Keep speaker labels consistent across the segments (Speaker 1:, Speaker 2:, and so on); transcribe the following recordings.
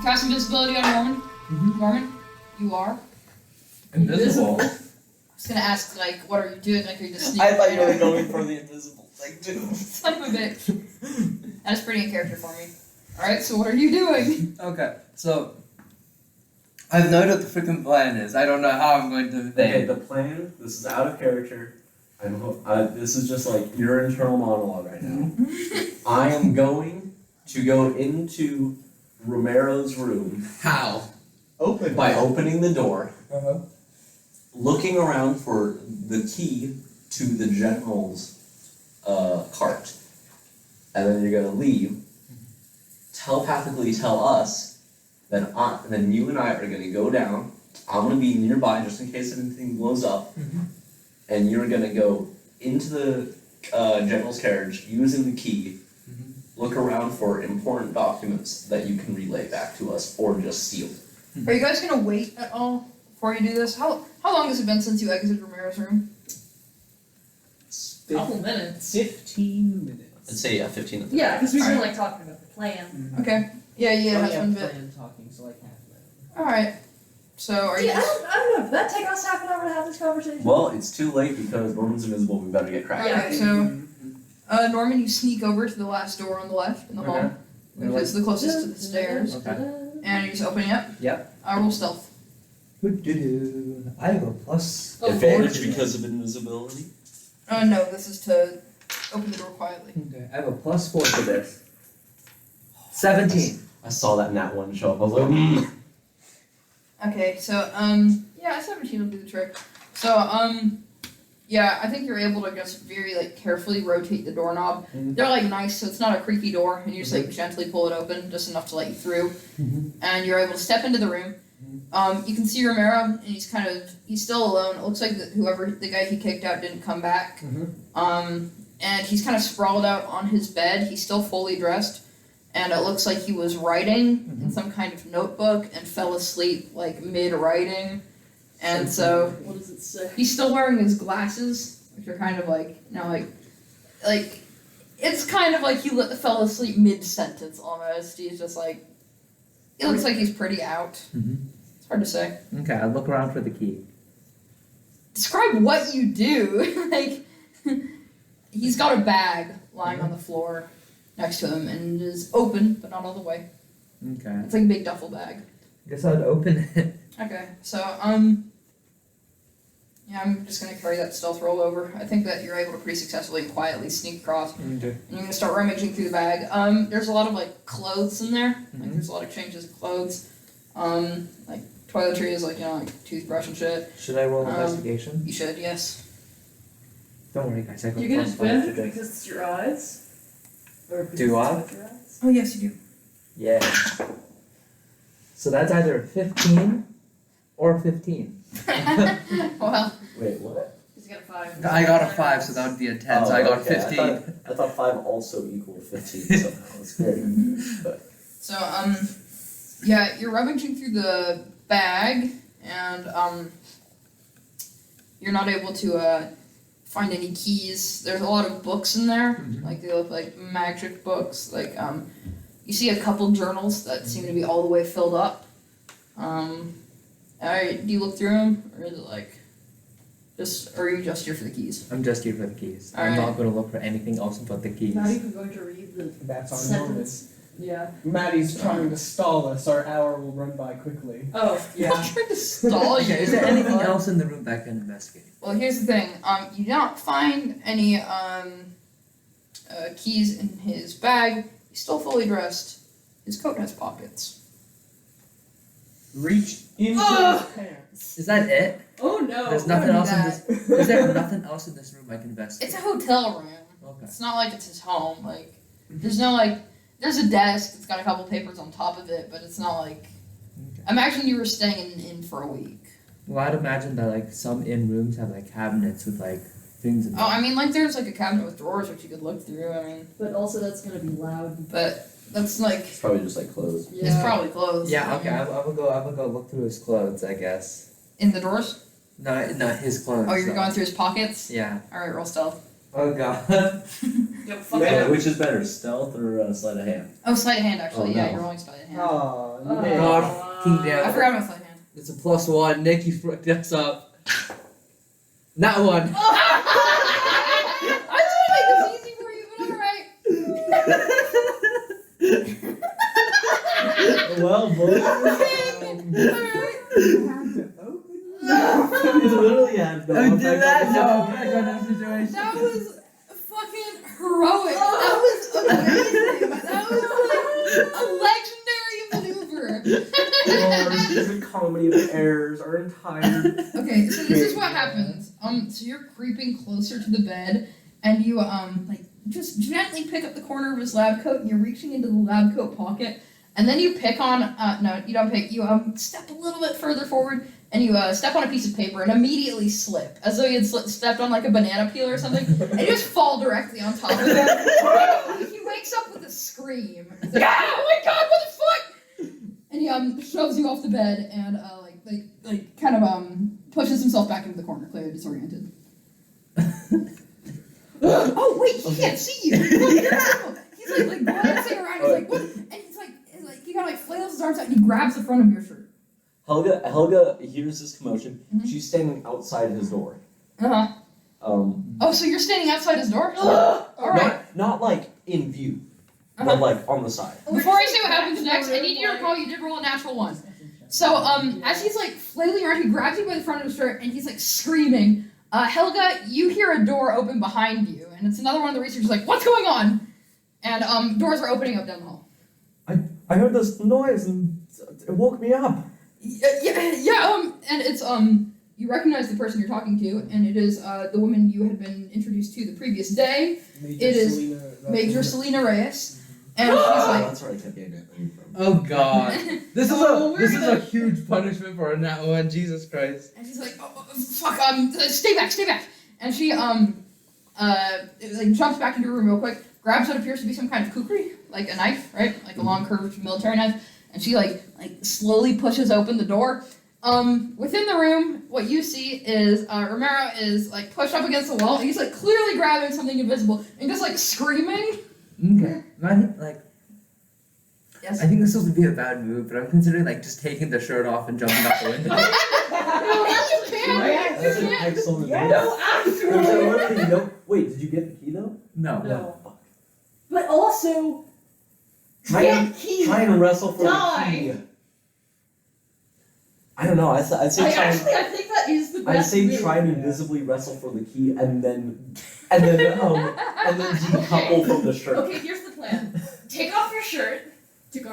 Speaker 1: cast invisibility on Norman.
Speaker 2: Mm-hmm.
Speaker 1: Norman, you are.
Speaker 3: Invisible.
Speaker 1: I was gonna ask, like, what are you doing? Like, are you just sneaking?
Speaker 4: I thought you were going for the invisible thing too.
Speaker 1: Son of a bitch. That is pretty in character for me. Alright, so what are you doing?
Speaker 2: Okay, so I know what the freaking plan is. I don't know how I'm going to
Speaker 3: Okay, the plan, this is out of character. This is just like your internal monologue right now. I am going to go into Romero's room.
Speaker 2: How?
Speaker 3: By opening the door,
Speaker 2: Uh-huh.
Speaker 3: looking around for the key to the general's cart. And then you're gonna leave, telepathically tell us, then you and I are gonna go down. I'm gonna be nearby just in case anything blows up.
Speaker 2: Mhm.
Speaker 3: And you're gonna go into the general's carriage using the key, look around for important documents that you can relay back to us or just steal.
Speaker 1: Are you guys gonna wait at all before you do this? How long has it been since you exited Romero's room?
Speaker 5: Couple minutes.
Speaker 4: 15 minutes.
Speaker 3: I'd say 15 at the
Speaker 5: Yeah, because we were
Speaker 1: Alright.
Speaker 5: like talking about the plan.
Speaker 1: Okay. Yeah, it has been a bit.
Speaker 4: plan talking, so like half an
Speaker 1: Alright. So are you
Speaker 5: Yeah,
Speaker 1: just...
Speaker 5: I don't know. Did that take us half an hour to have this conversation?
Speaker 3: Well, it's too late because Norman's invisible. We better get cracking.
Speaker 1: Okay, so Norman, you sneak over to the last door on the left in the hall,
Speaker 2: Okay.
Speaker 1: which is the closest to the stairs,
Speaker 2: Okay.
Speaker 1: and you just open it up.
Speaker 2: Yep.
Speaker 1: Roll stealth.
Speaker 2: Doo-doo-doo. I have a plus.
Speaker 3: Advantage because of invisibility.
Speaker 1: No, this is to open the door quietly.
Speaker 2: Okay, I have a +4 for this. 17.
Speaker 3: I saw that nat one show up. I was like,
Speaker 1: Okay, so yeah, 17 will do the trick. So yeah, I think you're able to just very like carefully rotate the doorknob.
Speaker 2: Mhm.
Speaker 1: They're like nice, so it's not a creaky door, and you just like gently pull it open, just enough to let you through.
Speaker 2: Mhm.
Speaker 1: And you're able to step into the room. You can see Romero, and he's still alone. It looks like the guy he kicked out didn't come back. And he's kind of sprawled out on his bed. He's still fully dressed, and it looks like he was writing in some kind of notebook and fell asleep like mid-writing. And so
Speaker 5: What does it say?
Speaker 1: he's still wearing his glasses, which are kind of like, you know, like it's kind of like he fell asleep mid-sentence almost. He's just like, it looks like he's pretty out. It's hard to say.
Speaker 2: Okay, I'll look around for the key.
Speaker 1: Describe what you do. Like, he's got a bag lying on the floor next to him, and it is open, but not all the way.
Speaker 2: Okay.
Speaker 1: It's like a big duffel bag.
Speaker 2: Guess I'd open it.
Speaker 1: Okay, so, yeah, I'm just gonna carry that stealth roll over. I think that you're able to pretty successfully and quietly sneak across.
Speaker 2: Okay.
Speaker 1: And you're gonna start rummaging through the bag. There's a lot of, like, clothes in there. Like, there's a lot of changes of clothes. Like, toiletries, like, you know, like, toothbrush and shit.
Speaker 2: Should I roll investigation?
Speaker 1: You should, yes.
Speaker 2: Don't worry, guys. I got
Speaker 5: You get
Speaker 2: +5
Speaker 5: advantage
Speaker 2: today.
Speaker 5: because it's your eyes? Or because
Speaker 2: Do I?
Speaker 5: it's with your eyes?
Speaker 1: Oh, yes, you do.
Speaker 2: Yeah. So that's either 15 or 15.
Speaker 1: Well,
Speaker 3: wait, what?
Speaker 5: He's got a 5.
Speaker 2: I got a 5, so that would be a 10. so I got
Speaker 3: okay.
Speaker 2: 15.
Speaker 3: I thought 5 also equaled 15 somehow. It's great.
Speaker 1: so, yeah, you're rummaging through the bag, and, you're not able to, find any keys. There's a lot of books in there. Like, they look like magic books. Like, you see a couple journals that seem to be all the way filled up. Alright, do you look through them, or is it like, or are you just here for the keys?
Speaker 2: I'm just here for the keys. I'm
Speaker 1: Alright.
Speaker 2: not going to look for anything else but the keys.
Speaker 5: Not even going to read the
Speaker 4: That's our moment.
Speaker 5: sentence. Yeah.
Speaker 4: Maddie's trying to stall us. Our hour will run by quickly.
Speaker 5: Oh,
Speaker 1: I'm
Speaker 5: yeah.
Speaker 1: trying to stall you.
Speaker 2: Okay, is there anything else in the room that I can investigate?
Speaker 1: Well, here's the thing. You do not find any keys in his bag. He's still fully dressed. His coat has pockets.
Speaker 4: Reach into
Speaker 5: Ah!
Speaker 4: his pants.
Speaker 2: Is that it?
Speaker 5: Oh no.
Speaker 2: There's
Speaker 1: don't
Speaker 2: nothing
Speaker 1: do
Speaker 2: else in
Speaker 1: that.
Speaker 2: this. Is there nothing else in this room I can investigate?
Speaker 1: It's a hotel room.
Speaker 2: Okay.
Speaker 1: It's not like it's his home. Like, there's no like. There's a desk. It's got a couple papers on top of it, but it's not like.
Speaker 2: Okay.
Speaker 1: Imagine you were staying in for a week.
Speaker 2: Well, I'd imagine that like some inn rooms have like cabinets with like things in them.
Speaker 1: Oh, I mean, like there's like a cabinet with drawers which you could look through. I mean,
Speaker 5: But also that's gonna be loud.
Speaker 1: but that's like.
Speaker 3: It's probably just like clothes.
Speaker 1: It's probably closed.
Speaker 2: Yeah. Okay. I'm gonna go look through his clothes. I guess.
Speaker 1: In the drawers?
Speaker 2: No, not his clothes.
Speaker 1: Oh, you're
Speaker 2: though.
Speaker 1: going through his pockets?
Speaker 2: Yeah.
Speaker 1: Alright, roll stealth.
Speaker 2: Oh god.
Speaker 5: Yep, fuck
Speaker 4: Yeah.
Speaker 5: that.
Speaker 3: Which is better, stealth or sleight of hand?
Speaker 1: Oh, sleight of hand actually.
Speaker 3: Oh,
Speaker 1: Yeah,
Speaker 3: no.
Speaker 1: you're rolling sleight of hand.
Speaker 4: Oh,
Speaker 5: Oh.
Speaker 4: man.
Speaker 2: God, King
Speaker 1: I
Speaker 2: Down.
Speaker 1: forgot about sleight of hand.
Speaker 2: It's a +1. Nick, you fucked us up. Not one.
Speaker 1: I was trying to make this easy for you, but alright.
Speaker 3: Well, boys.
Speaker 1: Alright.
Speaker 3: It's literally had no
Speaker 2: Who did that? No,
Speaker 3: effect.
Speaker 2: back on that situation.
Speaker 1: That was fucking heroic. That was amazing. That was like a legendary maneuver.
Speaker 4: Yours is a comedy of errors. Our entire.
Speaker 1: Okay, so this is what happens. So you're creeping closer to the bed, and you like just gently pick up the corner of his lab coat, and you're reaching into the lab coat pocket, and then you pick on no, you don't pick. You step a little bit further forward, and you step on a piece of paper and immediately slip, as though you had stepped on like a banana peel or something, and you just fall directly on top of it. He wakes up with a scream. He's like, oh my god, what the fuck! And he shoves you off the bed and like kind of pushes himself back into the corner, clearly disoriented. Oh wait, he can't see you. He's like glancing around. He's like what? And he's like he kind of like flails his arms out and he grabs the front of your shirt.
Speaker 3: Helga hears this commotion.
Speaker 1: Mhm.
Speaker 3: She's standing outside his door.
Speaker 1: Uh-huh. Oh, so you're standing outside his door? All right.
Speaker 3: Not like in view, but
Speaker 1: Uh-huh.
Speaker 3: like on the side.
Speaker 1: Before I say what happens next, I need you to recall you did roll a natural one. So, as he's like flailing around, he grabs you by the front of his shirt and he's like screaming. Helga, you hear a door open behind you, and it's another one of the researchers like, what's going on? And doors are opening up down the hall.
Speaker 3: I heard this noise and it woke me up.
Speaker 1: Yeah, and it's, you recognize the person you're talking to, and it is, the woman you had been introduced to the previous day, It is Major Selena Reyes. And she's like,
Speaker 3: That's where I kept getting it from.
Speaker 2: Oh god. This is
Speaker 1: Oh,
Speaker 2: this
Speaker 1: we're
Speaker 2: is a huge punishment for a nat one. Jesus Christ.
Speaker 1: And she's like, oh, fuck, stay back. And she, like jumps back into her room real quick, grabs what appears to be some kind of kukri, like a knife, right? Like a long curved military knife. And she like slowly pushes open the door. Within the room, what you see is, Romero is like pushed up against the wall, and he's like clearly grabbing something invisible, and just like screaming.
Speaker 2: Okay. Like
Speaker 1: Yes.
Speaker 2: I think this will be a bad move, but I'm considering like just taking the shirt off and jumping out the window.
Speaker 1: You can.
Speaker 3: That's an excellent idea. Wait, did you get the key though?
Speaker 2: No.
Speaker 5: No. But also,
Speaker 3: Try and wrestle for
Speaker 5: Die.
Speaker 3: the key. I don't know. I'd say try.
Speaker 5: I think that is the
Speaker 3: I'd
Speaker 5: best
Speaker 3: say
Speaker 5: move.
Speaker 3: try to invisibly wrestle for the key and then decouple from the shirt.
Speaker 5: Okay, here's the plan. Take off your shirt. Grab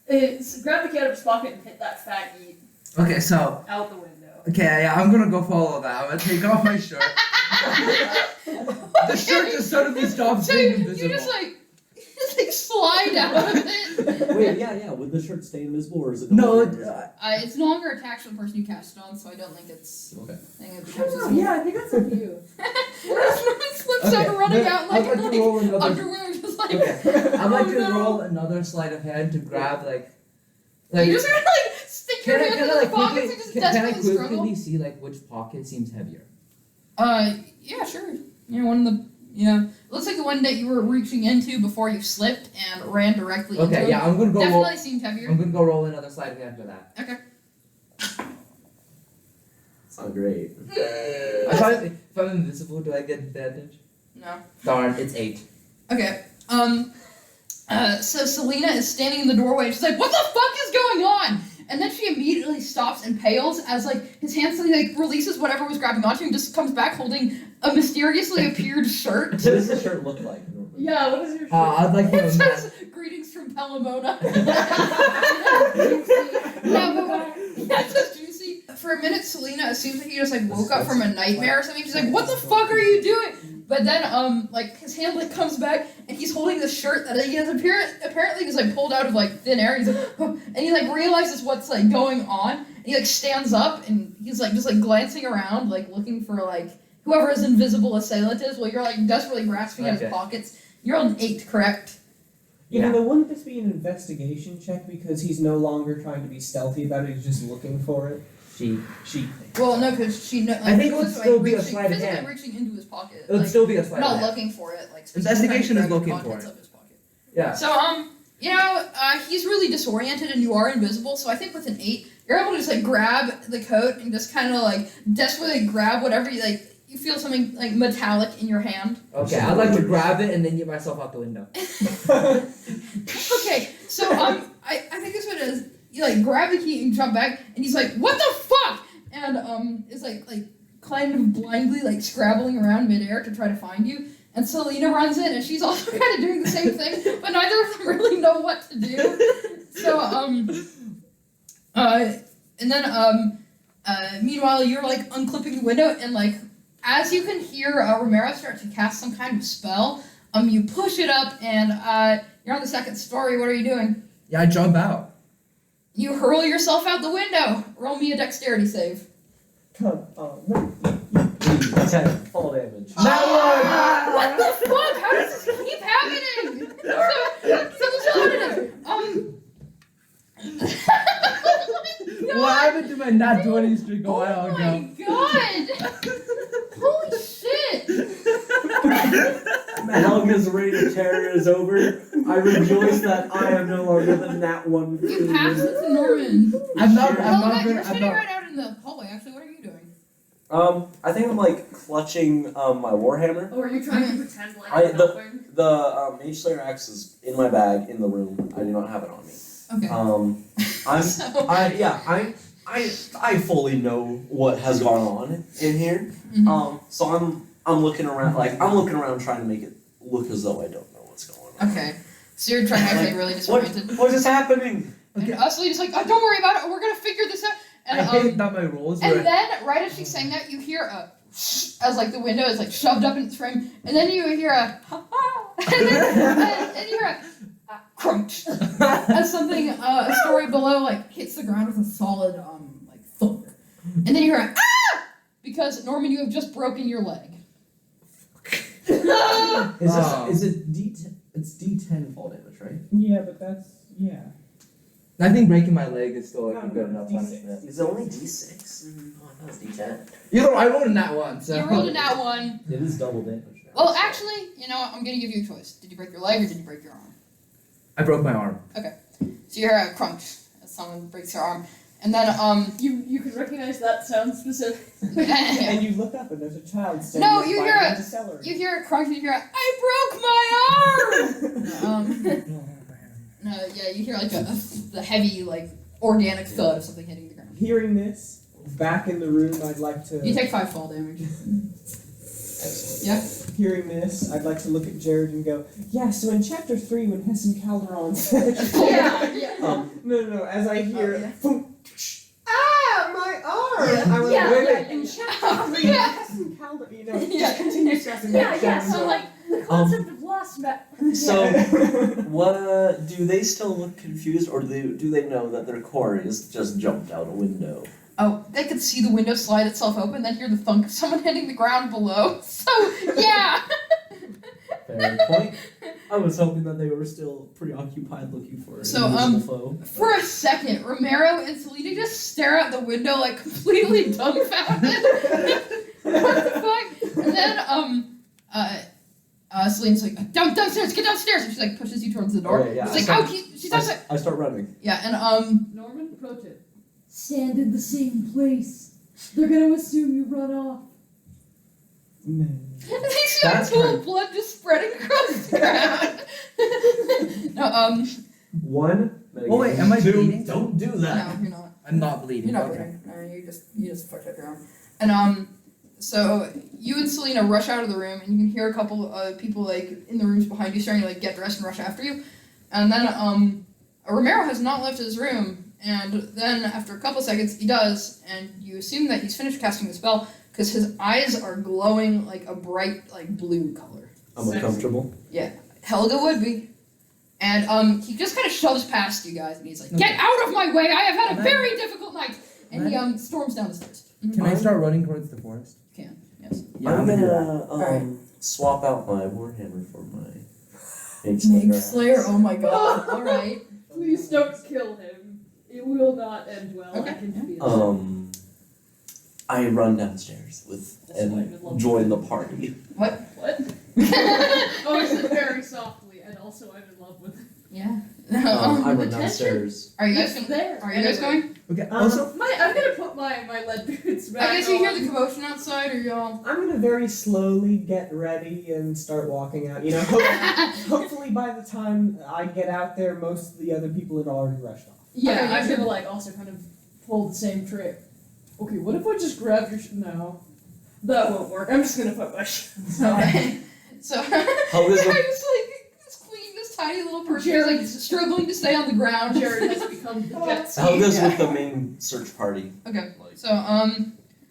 Speaker 5: the key out of his pocket and hit that faggot
Speaker 2: Okay, so
Speaker 5: out the window.
Speaker 2: okay, yeah, I'm gonna go follow that. I'm gonna take off my shirt. The shirt just suddenly stops
Speaker 1: So
Speaker 2: being
Speaker 1: you
Speaker 2: invisible.
Speaker 1: just like slide out of it.
Speaker 3: Wait, yeah. Would the shirt stay invisible or is it
Speaker 2: No,
Speaker 3: longer?
Speaker 1: It's no longer attached to the person you cast it on, so I don't think it's.
Speaker 3: Okay.
Speaker 1: I think it
Speaker 5: I
Speaker 1: becomes
Speaker 5: don't know, yeah, I think that's up to you.
Speaker 1: Slips out running out
Speaker 2: I'd
Speaker 1: like,
Speaker 2: like to roll another.
Speaker 1: underwear, just like.
Speaker 2: Okay, I'd like to
Speaker 1: Oh, no.
Speaker 2: roll another sleight of hand to grab like.
Speaker 1: You just gonna like stick your hand in the
Speaker 2: like
Speaker 1: pockets
Speaker 2: quickly,
Speaker 1: and just
Speaker 2: can I
Speaker 1: desperately
Speaker 2: quickly
Speaker 1: struggle.
Speaker 2: see like which pocket seems heavier?
Speaker 1: Yeah, sure. You know, one of the. Yeah. It looks like the one that you were reaching into before you slipped and ran directly into
Speaker 2: Okay,
Speaker 1: it.
Speaker 2: yeah, I'm gonna go roll.
Speaker 1: Definitely seemed heavier.
Speaker 2: I'm gonna go roll another sleight of hand for that.
Speaker 1: Okay.
Speaker 3: It's not great.
Speaker 2: If I'm invisible, do I get advantage?
Speaker 1: No.
Speaker 2: Darn, it's 8.
Speaker 1: Okay. So Selena is standing in the doorway and she's like, what the fuck is going on? And then she immediately stops and pales as like his hand suddenly like releases whatever was grabbing onto him and just comes back holding a mysteriously appeared shirt.
Speaker 3: What does the shirt look like?
Speaker 5: Yeah, what is your shirt?
Speaker 2: I'd like to know
Speaker 1: It
Speaker 2: that.
Speaker 1: says, greetings from Pelamona. Yeah, but what, yeah, it says juicy. For a minute, Selena assumes that he just like woke up from a nightmare or something. She's like, what the fuck are you doing? But then, like, his hand like comes back and he's holding this shirt that he has apparently just like pulled out of like thin air. He's like, oh, and he like realizes what's like going on. And he like stands up and he's like just like glancing around, like looking for like whoever his invisible assailant is. While you're like desperately grasping at his
Speaker 2: Okay.
Speaker 1: pockets. You're on 8, correct?
Speaker 4: You know, wouldn't this be an investigation check because he's no longer trying to be stealthy about it, he's just looking for it?
Speaker 6: She.
Speaker 1: Well, no, because she.
Speaker 6: I think it would still be a
Speaker 1: reaching,
Speaker 6: sleight of
Speaker 1: physically
Speaker 6: hand.
Speaker 1: reaching into his pocket.
Speaker 6: It would still be a sleight of
Speaker 1: not
Speaker 6: hand.
Speaker 1: looking for it. Like
Speaker 2: Investigation is looking for
Speaker 1: contents
Speaker 2: it.
Speaker 1: of his pocket.
Speaker 6: Yeah.
Speaker 1: So he's really disoriented, and you are invisible. So I think with an 8, you're able to just like grab the coat and just kind of like desperately grab whatever you like. You feel something like metallic in your hand.
Speaker 6: Okay, I'd like to grab it and then get myself out the window.
Speaker 1: Okay, so I think that's what it is. You like grab the key and jump back, and he's like, "What the fuck?" And is like kind of blindly like scrabbling around midair to try to find you. And Selena runs in, and she's also kind of doing the same thing, but neither of them really know what to do. So and then meanwhile you're like unclipping the window, and like as you can hear Romero start to cast some kind of spell, you push it up, and you're on the 2nd story. What are you doing?
Speaker 2: Yeah, I jump out.
Speaker 1: You hurl yourself out the window. Roll me a dexterity save.
Speaker 4: Come on.
Speaker 3: 10 fall damage.
Speaker 1: What the fuck? How does this keep happening?
Speaker 6: What happened to my nat 20 streak a while
Speaker 1: Oh
Speaker 6: ago?
Speaker 1: my god! Holy shit!
Speaker 3: Helga's reign of terror is over. I rejoice that I am no longer the Nat 1.
Speaker 1: You passed it to Norman.
Speaker 6: I'm not
Speaker 1: Helga,
Speaker 6: good.
Speaker 1: you're sitting right out in the hallway. Actually, what are you doing?
Speaker 3: I think I'm like clutching my warhammer.
Speaker 5: Or are you trying to pretend like
Speaker 3: I-
Speaker 5: it's helping?
Speaker 3: The Mage Slayer axe is in my bag in the room. I do not have it on me.
Speaker 1: Okay. So-
Speaker 3: I fully know what has gone on in here.
Speaker 1: Mhm.
Speaker 3: So I'm looking around trying to make it look as though I don't know what's going on.
Speaker 1: Okay. So you're trying to act like really disoriented.
Speaker 3: What is happening?
Speaker 1: And Usly's like, oh, don't worry about it. We're gonna figure this out. And
Speaker 2: I hate that my rolls
Speaker 1: and
Speaker 2: were.
Speaker 1: then right as she's saying that, you hear a as like the window is like shoved up in its frame, and then you hear a ha ha, and you hear a crunch as something a story below like hits the ground with a solid like thunk, and then you hear a ah because Norman, you have just broken your leg.
Speaker 3: Is it D10? It's D10 fall damage, right?
Speaker 4: Yeah, but that's
Speaker 2: I think breaking my leg is still like a
Speaker 4: No,
Speaker 2: good
Speaker 4: no,
Speaker 2: enough
Speaker 4: D6.
Speaker 2: punishment.
Speaker 3: Is it only D6? Oh, I thought it was D10.
Speaker 2: I rolled in that one, so.
Speaker 1: You rolled a nat 1.
Speaker 3: It is double damage now.
Speaker 1: Well,
Speaker 3: so-
Speaker 1: actually, you know what? I'm gonna give you a choice. Did you break your leg or did you break your arm?
Speaker 2: I broke my arm.
Speaker 1: So you hear a crunch as someone breaks their arm, and then
Speaker 5: You can recognize that sound specific.
Speaker 4: And you look up and there's a child standing
Speaker 1: No, you hear
Speaker 4: behind
Speaker 1: a-
Speaker 4: the celery.
Speaker 1: you hear a crunch and you hear a, I broke my arm. No, yeah, you hear like the heavy like organic thud of something hitting the ground.
Speaker 4: Hearing this, back in the room, I'd like to.
Speaker 1: You take 5 fall damage. Yeah.
Speaker 4: Hearing this, I'd like to look at Jared and go, yeah, so in chapter 3 when Hessen Calderon said
Speaker 5: Yeah.
Speaker 4: No, as I hear
Speaker 1: Oh, yeah.
Speaker 4: boom, ah, my arm! I went,
Speaker 5: Yeah,
Speaker 4: wait,
Speaker 5: yeah,
Speaker 4: in
Speaker 5: yeah.
Speaker 4: chapter 3,
Speaker 1: Yeah.
Speaker 4: Hessen Calderon,
Speaker 1: Yeah.
Speaker 4: just continue stressing
Speaker 5: Yeah,
Speaker 4: that
Speaker 5: yeah,
Speaker 4: down.
Speaker 5: so like the concept of lost
Speaker 3: So, what do they still look confused, or do they know that their quarry has just jumped out a window?
Speaker 1: Oh, they could see the window slide itself open, then hear the thunk of someone hitting the ground below. So yeah.
Speaker 3: Fair point. I was hoping that they were still preoccupied looking for an
Speaker 1: So,
Speaker 3: invisible foe.
Speaker 1: For a second, Romero and Selena just stare out the window like completely dumbfounded. What the fuck? And then Selena's like, downstairs, get downstairs, and she like pushes you towards the door.
Speaker 3: Okay, yeah,
Speaker 1: She's
Speaker 3: I
Speaker 1: like,
Speaker 3: start-
Speaker 1: she's downstairs.
Speaker 3: I start running.
Speaker 1: Yeah, and
Speaker 5: Norman, pro tip.
Speaker 7: Stand in the same place. They're gonna assume you run off.
Speaker 4: Man.
Speaker 1: they see a
Speaker 3: That's
Speaker 1: pool
Speaker 3: right.
Speaker 1: of blood just spreading across the ground. No,
Speaker 3: One.
Speaker 2: Oh, wait, am I
Speaker 3: Two,
Speaker 2: bleeding?
Speaker 3: Don't do that.
Speaker 1: no, you're not.
Speaker 2: I'm not bleeding.
Speaker 1: You're not
Speaker 2: okay.
Speaker 1: bleeding. No, you just fucked up your arm. And so you and Selena rush out of the room, and you can hear a couple of people like in the rooms behind you starting to like get dressed and rush after you. And then Romero has not left his room, and then after a couple seconds he does, and you assume that he's finished casting the spell because his eyes are glowing like a bright like blue color.
Speaker 3: I'm uncomfortable.
Speaker 1: Helga would be. And he just kind of shoves past you guys, and he's like, "Get out of my way! I have had a very difficult night." And he storms down the stairs.
Speaker 2: Can I start running towards the forest?
Speaker 1: You can, yes.
Speaker 2: Yeah,
Speaker 3: I'm
Speaker 2: gonna do that.
Speaker 3: gonna
Speaker 1: Alright.
Speaker 3: swap out my warhammer for my
Speaker 1: Snake Slayer. Oh my god! All right.
Speaker 5: Please don't kill him. It will not end well.
Speaker 1: Okay.
Speaker 5: I can feel it.
Speaker 8: I run downstairs and join the party.
Speaker 5: What? Oh, I said very softly, and also I'm in love with it.
Speaker 1: Yeah.
Speaker 8: I run downstairs.
Speaker 1: Are you guys
Speaker 5: It's
Speaker 1: going?
Speaker 5: there.
Speaker 1: Are you guys going?
Speaker 6: Okay. Also,
Speaker 5: I'm gonna put my lead boots back
Speaker 1: I guess you hear
Speaker 5: on.
Speaker 1: the commotion outside, or y'all.
Speaker 4: I'm gonna very slowly get ready and start walking out. You know, hopefully by the time I get out there, most of the other people had already rushed off.
Speaker 5: Yeah,
Speaker 1: Okay,
Speaker 5: I'm
Speaker 1: you
Speaker 5: gonna like also kind of pull the same trick. Okay, what if I just grab your no. That won't work. I'm just gonna put my
Speaker 1: Okay. So
Speaker 8: How is
Speaker 1: I
Speaker 8: it?
Speaker 1: just this queen, this tiny little person, is like struggling to stay on the ground.
Speaker 5: Jared has become the jet ski.
Speaker 8: How goes with the main search party?
Speaker 1: Okay. So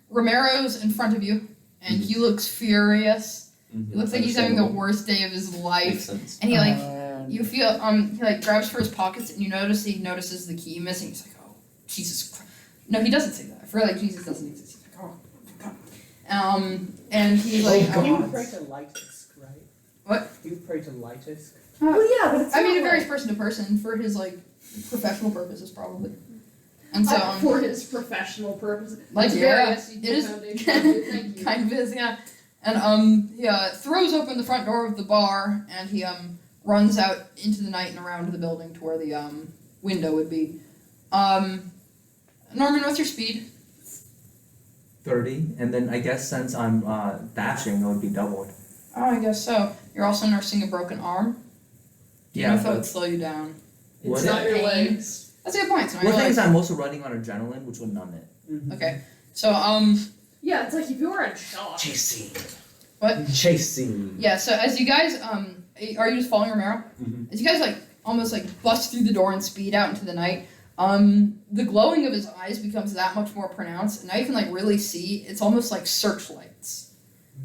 Speaker 1: Romero's in front of you, and he looks furious. He looks like he's having the worst day of his
Speaker 8: Makes
Speaker 1: life.
Speaker 8: sense.
Speaker 1: And he you feel he like grabs for his pockets, and he notices the key missing. He's like, oh Jesus Christ. No, he doesn't say that. I feel like Jesus doesn't exist. He's like, oh God. And he's like,
Speaker 4: You pray to Lytisk, right?
Speaker 1: What?
Speaker 4: You pray to Lytisk.
Speaker 7: Well, yeah, but it's
Speaker 1: I mean,
Speaker 7: not
Speaker 1: it varies
Speaker 7: like-
Speaker 1: person to person for his like professional purposes, probably. And so
Speaker 5: For his professional purposes.
Speaker 1: like
Speaker 5: It's
Speaker 1: yeah,
Speaker 5: very SCP
Speaker 1: it is
Speaker 5: Foundation. Thank you.
Speaker 1: kind of is, yeah. And he throws open the front door of the bar, and he runs out into the night and around the building to where the window would be. Norman, what's your speed?
Speaker 6: 30, and then I guess since I'm dashing, it would be doubled.
Speaker 1: Oh, I guess so. You're also nursing a broken arm. Do you know if that
Speaker 6: but
Speaker 1: would slow you down?
Speaker 5: It's
Speaker 6: Would
Speaker 5: not your
Speaker 1: Pain.
Speaker 5: legs.
Speaker 1: That's a good point. So
Speaker 6: well, the thing
Speaker 1: maybe
Speaker 6: is, I'm also running on adrenaline, which would numb it.
Speaker 1: okay. So
Speaker 5: Yeah, it's like if you were in shock.
Speaker 8: Chasing.
Speaker 1: What?
Speaker 8: Chasing.
Speaker 1: yeah. So as you guys are you just following Romero?
Speaker 8: Mhm.
Speaker 1: As you guys like almost like bust through the door and speed out into the night, the glowing of his eyes becomes that much more pronounced, and now you can like really see. It's almost like searchlights,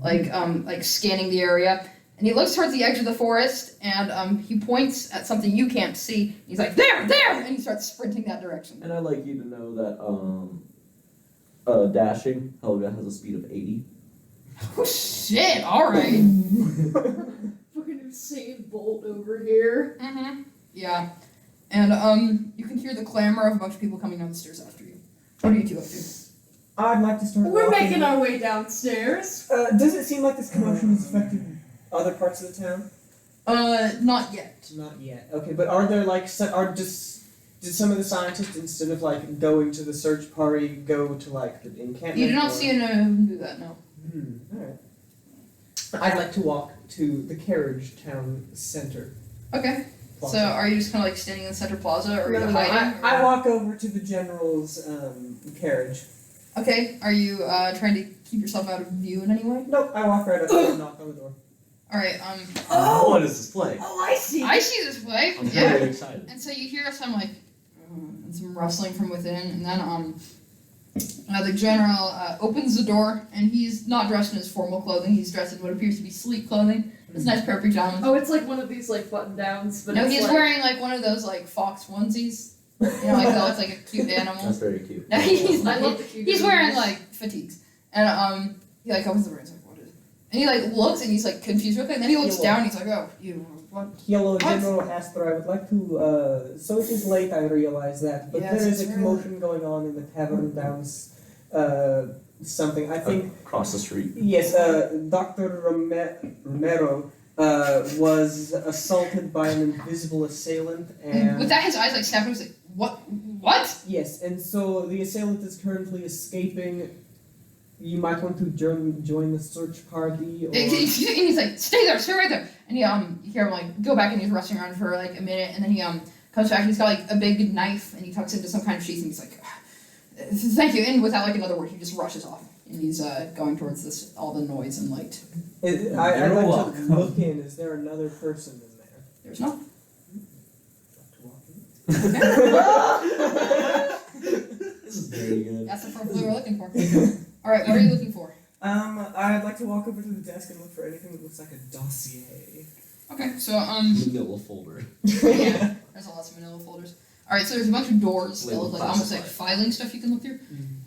Speaker 1: like scanning the area. And he looks towards the edge of the forest, and he points at something you can't see. He's like, there, and he starts sprinting that direction.
Speaker 8: And I'd like you to know that dashing, Helga has a speed of 80.
Speaker 1: Oh shit! All right.
Speaker 5: Fucking insane bolt over here.
Speaker 1: Mm-hmm. Yeah. And you can hear the clamor of a bunch of people coming down the stairs after you. What are you two up to?
Speaker 4: I'd like to start.
Speaker 5: We're
Speaker 4: walking.
Speaker 5: making our way downstairs.
Speaker 4: Does it seem like this commotion has affected other parts of the town?
Speaker 1: Not yet.
Speaker 4: Not yet. Okay, but are there like did some of the scientists, instead of like going to the search party, go to like the encampment?
Speaker 1: You do not
Speaker 4: or-
Speaker 1: see anyone do that, no.
Speaker 4: Alright. I'd like to walk to the carriage town center.
Speaker 1: Okay.
Speaker 4: plaza.
Speaker 1: So are you just kind of like standing in the center plaza, or are
Speaker 4: No,
Speaker 1: you
Speaker 4: no,
Speaker 1: hiding?
Speaker 4: I
Speaker 1: or-
Speaker 4: walk over to the general's carriage.
Speaker 1: Okay. Are you trying to keep yourself out of view in any way?
Speaker 4: Nope, I walk right up and knock on the door.
Speaker 1: All right.
Speaker 8: What is this play?
Speaker 5: Oh, I see.
Speaker 1: I see this play.
Speaker 8: I'm
Speaker 1: Yeah.
Speaker 8: very excited.
Speaker 1: And so you hear some like and some rustling from within, and then the general opens the door, and he's not dressed in his formal clothing. He's dressed in what appears to be sleek clothing. It's a nice pair of pajamas.
Speaker 5: Oh, it's like one of these like button downs, but
Speaker 1: No,
Speaker 5: it's
Speaker 1: he's
Speaker 5: like,
Speaker 1: wearing like one of those like fox onesies. You know, like that looks like a cute animal.
Speaker 8: That's very cute.
Speaker 1: No, he's
Speaker 5: I love the cute.
Speaker 1: he's wearing like fatigues, and he like opens the door. He's like, "What is it?" And he like looks, and he's like confused real quick. And then he looks down. And he's like, "Oh, you what?"
Speaker 4: Hello, General Asper. I would like to. So it is late. I realize that, but
Speaker 1: Yes,
Speaker 4: there is
Speaker 1: it's
Speaker 4: a
Speaker 1: early.
Speaker 4: commotion going on in the tavern down. Something. I think.
Speaker 8: Across the street.
Speaker 4: Yes. Dr. Romero was assaulted by an invisible assailant, and
Speaker 1: With that, his eyes like snapped. He's like, "What? What?"
Speaker 4: yes, and so the assailant is currently escaping. You might want to join the search party, or
Speaker 1: And he's like, "Stay right there." And you hear him like go back, and he's rushing around for like a minute, and then he comes back. And he's got like a big knife, and he tucks it into some kind of sheath, and he's like, "Thank you." And without like another word, he just rushes off, and he's going towards all the noise and light.
Speaker 4: I'd
Speaker 6: You're
Speaker 4: like to
Speaker 6: welcome.
Speaker 4: look in. Is there another person in there?
Speaker 1: There's no.
Speaker 8: This is very good.
Speaker 1: That's the profile we were looking for. All right, what are you looking for?
Speaker 4: I'd like to walk over to the desk and look for anything that looks like a dossier.
Speaker 1: Okay, so
Speaker 8: Manila folder.
Speaker 1: yeah, there's lots of manila folders. All right, so there's a bunch of doors that look like almost like
Speaker 8: Classified.
Speaker 1: filing stuff you can look through,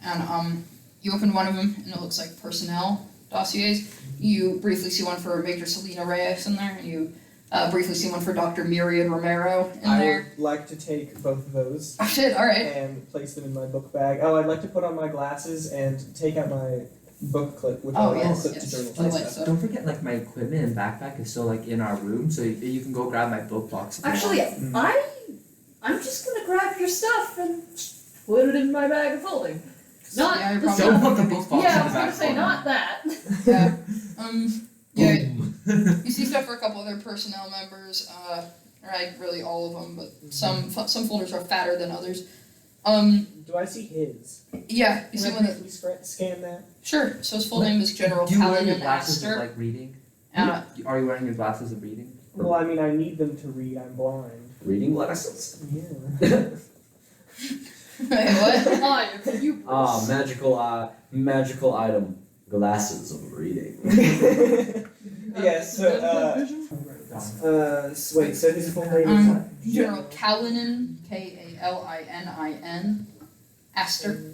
Speaker 1: and you open one of them and it looks like personnel dossiers. You briefly see one for Major Selena Reyes in there, and you Briefly see one for Dr. Myriad Romero in
Speaker 4: I
Speaker 1: there.
Speaker 4: would like to take both of those
Speaker 1: Oh shit, alright.
Speaker 4: and place them in my book bag. Oh, I'd like to put on my glasses and take out my book clip, which
Speaker 1: Oh,
Speaker 4: I'll
Speaker 1: yes,
Speaker 4: clip
Speaker 1: yes.
Speaker 4: to journals
Speaker 1: Oh,
Speaker 4: and
Speaker 1: wait,
Speaker 4: stuff.
Speaker 1: so-
Speaker 6: Don't forget, like, my equipment and backpack is still, like, in our room, so you can go grab my book box. if you
Speaker 5: Actually,
Speaker 6: want.
Speaker 5: I'm just gonna grab your stuff and put it in my bag of holding. Not
Speaker 1: Yeah, you're
Speaker 5: the
Speaker 1: probably-
Speaker 6: Don't put the book box
Speaker 5: Yeah, I
Speaker 6: in
Speaker 5: was
Speaker 6: the
Speaker 5: gonna
Speaker 6: back
Speaker 5: say
Speaker 6: corner.
Speaker 5: not that.
Speaker 1: Yeah. Yeah,
Speaker 6: Boom.
Speaker 1: you see stuff for a couple other personnel members, right, really all of them, but some folders are fatter than others.
Speaker 4: Do I see his?
Speaker 1: Yeah, you
Speaker 4: Can
Speaker 1: see
Speaker 4: I
Speaker 1: one that,
Speaker 4: briefly scan that?
Speaker 1: sure, so his full name is General
Speaker 6: Do you wear your
Speaker 1: Paladin
Speaker 6: glasses of,
Speaker 1: Aster.
Speaker 6: like, reading?
Speaker 1: Uh,
Speaker 6: Are you wearing your glasses of reading?
Speaker 4: Well, I mean, I need them to read. I'm blind.
Speaker 8: Reading glasses.
Speaker 4: Yeah.
Speaker 1: wait, what?
Speaker 5: Oh, you.
Speaker 8: Ah, magical item. Glasses of reading.
Speaker 4: Yeah, so, wait, so his full name is what?
Speaker 1: General Kalinin, Kalinin, Aster.
Speaker 4: Kalinin.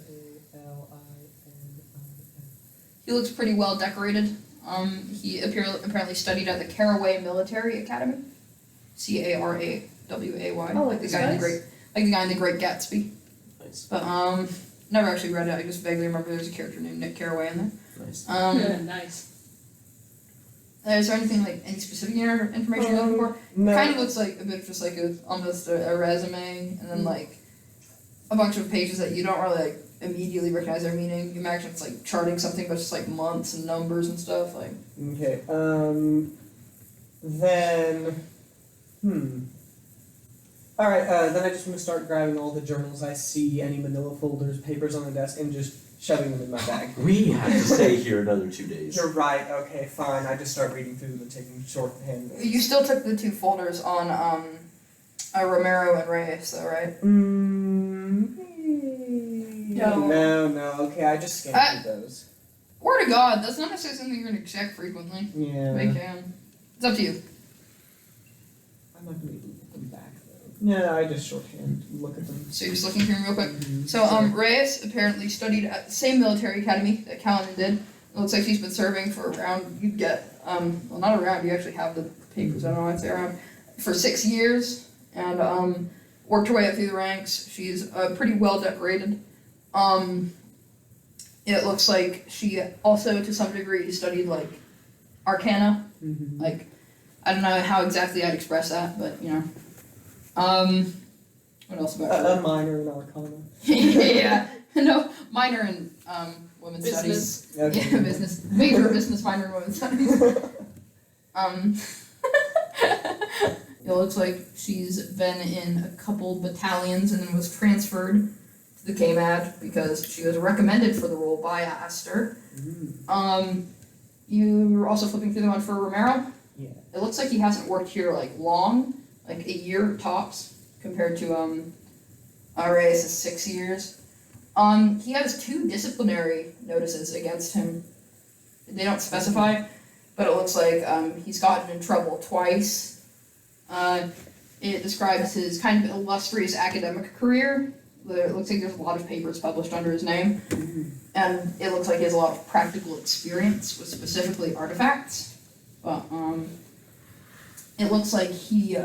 Speaker 1: He looks pretty well decorated. He apparently studied at the Caraway Military Academy, Caraway,
Speaker 5: Oh,
Speaker 1: like the guy in the Great Gatsby.
Speaker 8: Nice.
Speaker 1: But never actually read it. I just vaguely remember there's a character named Nick Caraway in there.
Speaker 8: Nice.
Speaker 5: Nice.
Speaker 1: Is there anything like any specific information you're looking for?
Speaker 4: No.
Speaker 1: Kind of looks like a bit just like almost a resume, and then like a bunch of pages that you don't really like immediately recognize their meaning. You imagine it's like charting something, but just like months and numbers and stuff. Like
Speaker 4: Okay. Then. All right. Then I just want to start grabbing all the journals I see, any manila folders, papers on the desk, and just shoving them in my bag.
Speaker 8: We have to stay here another 2 days.
Speaker 4: You're right. Okay, fine. I just start reading through them and taking shorthand notes.
Speaker 1: you still took the two folders on Romero and Reyes, though, right?
Speaker 4: No. Okay, I just scanned through those.
Speaker 1: Word to God, that's not necessarily something you're gonna check frequently.
Speaker 4: Yeah.
Speaker 1: They can. It's up to you.
Speaker 4: I'm not gonna even look them back though. No, I just shorthand look at them.
Speaker 1: So you're just looking through them real quick. So Reyes apparently studied at the same military academy that Callan did. It looks like he's been serving for around, you get, well not around, you actually have the papers, I don't know, I'd say around, for 6 years, and worked her way up through the ranks. She's pretty well decorated. It looks like she also, to some degree, studied, like, Arcana.
Speaker 4: Mm-hmm.
Speaker 1: Like, I don't know how exactly I'd express that, but, you know. What else about her?
Speaker 4: A minor in Arcana.
Speaker 1: Yeah, no, minor in women's
Speaker 5: Business.
Speaker 1: studies.
Speaker 4: Okay.
Speaker 1: Yeah, business. Major business, minor in women's studies. It looks like she's been in a couple battalions and then was transferred to the KMAD because she was recommended for the role by Aster. You were also flipping through the one for Romero.
Speaker 4: Yeah.
Speaker 1: It looks like he hasn't worked here like long, like a year tops, compared to Reyes' 6 years. He has 2 disciplinary notices against him. They don't specify, but it looks like he's gotten in trouble twice. It describes his kind of illustrious academic career. It looks like there's a lot of papers published under his name, and it looks like he has a lot of practical experience with specifically artifacts. But it looks like he